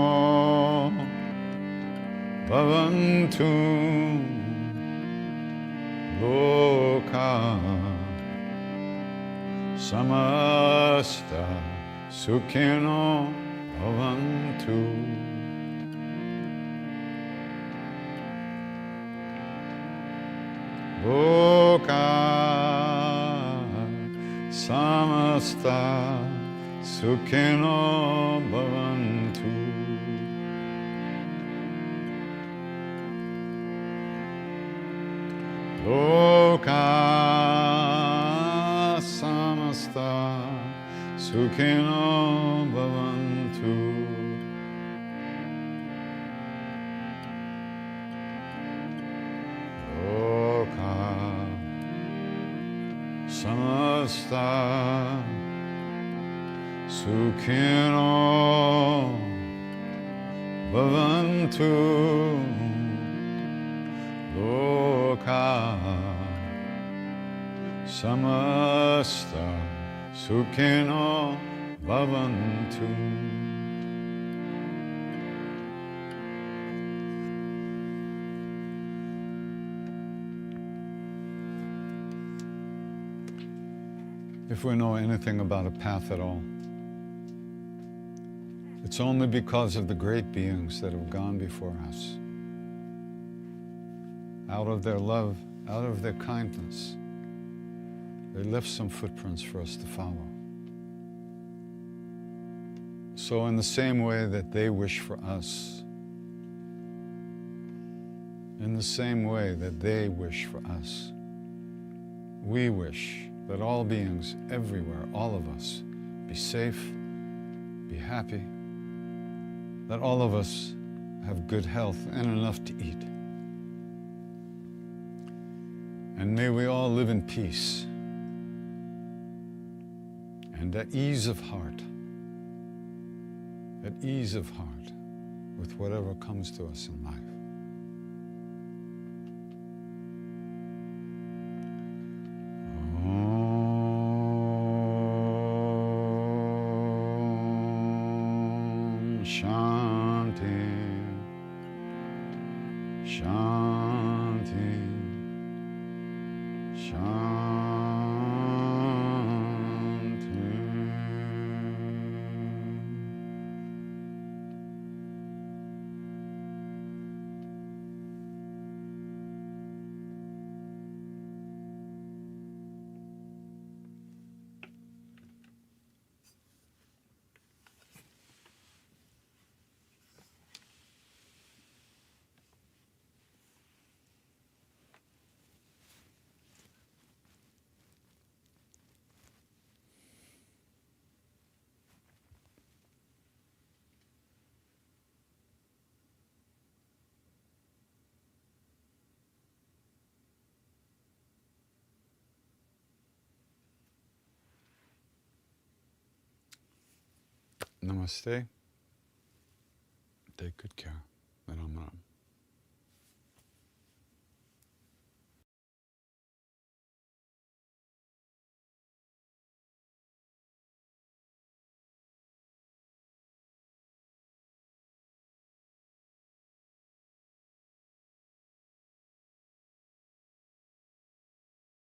Bhavantu. Loka Samasta Sukhino Bhavantu. Loka Samasta Sukhino Bhavantu. Loka Samasta Sukhino Bhavantu. Samasta Sukhino Bhavantu. Loka Samasta Sukhino Bhavantu. If we know anything about a path at all, it's only because of the great beings that have gone before us. Out of their love, out of their kindness, they left some footprints for us to follow. So in the same way that they wish for us, in the same way that they wish for us, we wish that all beings everywhere, all of us, be safe, be happy, that all of us have good health and enough to eat. And may we all live in peace and at ease of heart with whatever comes to us in life. Shanti, Shanti, Shanti. Namaste. Take good care. Ram Ram.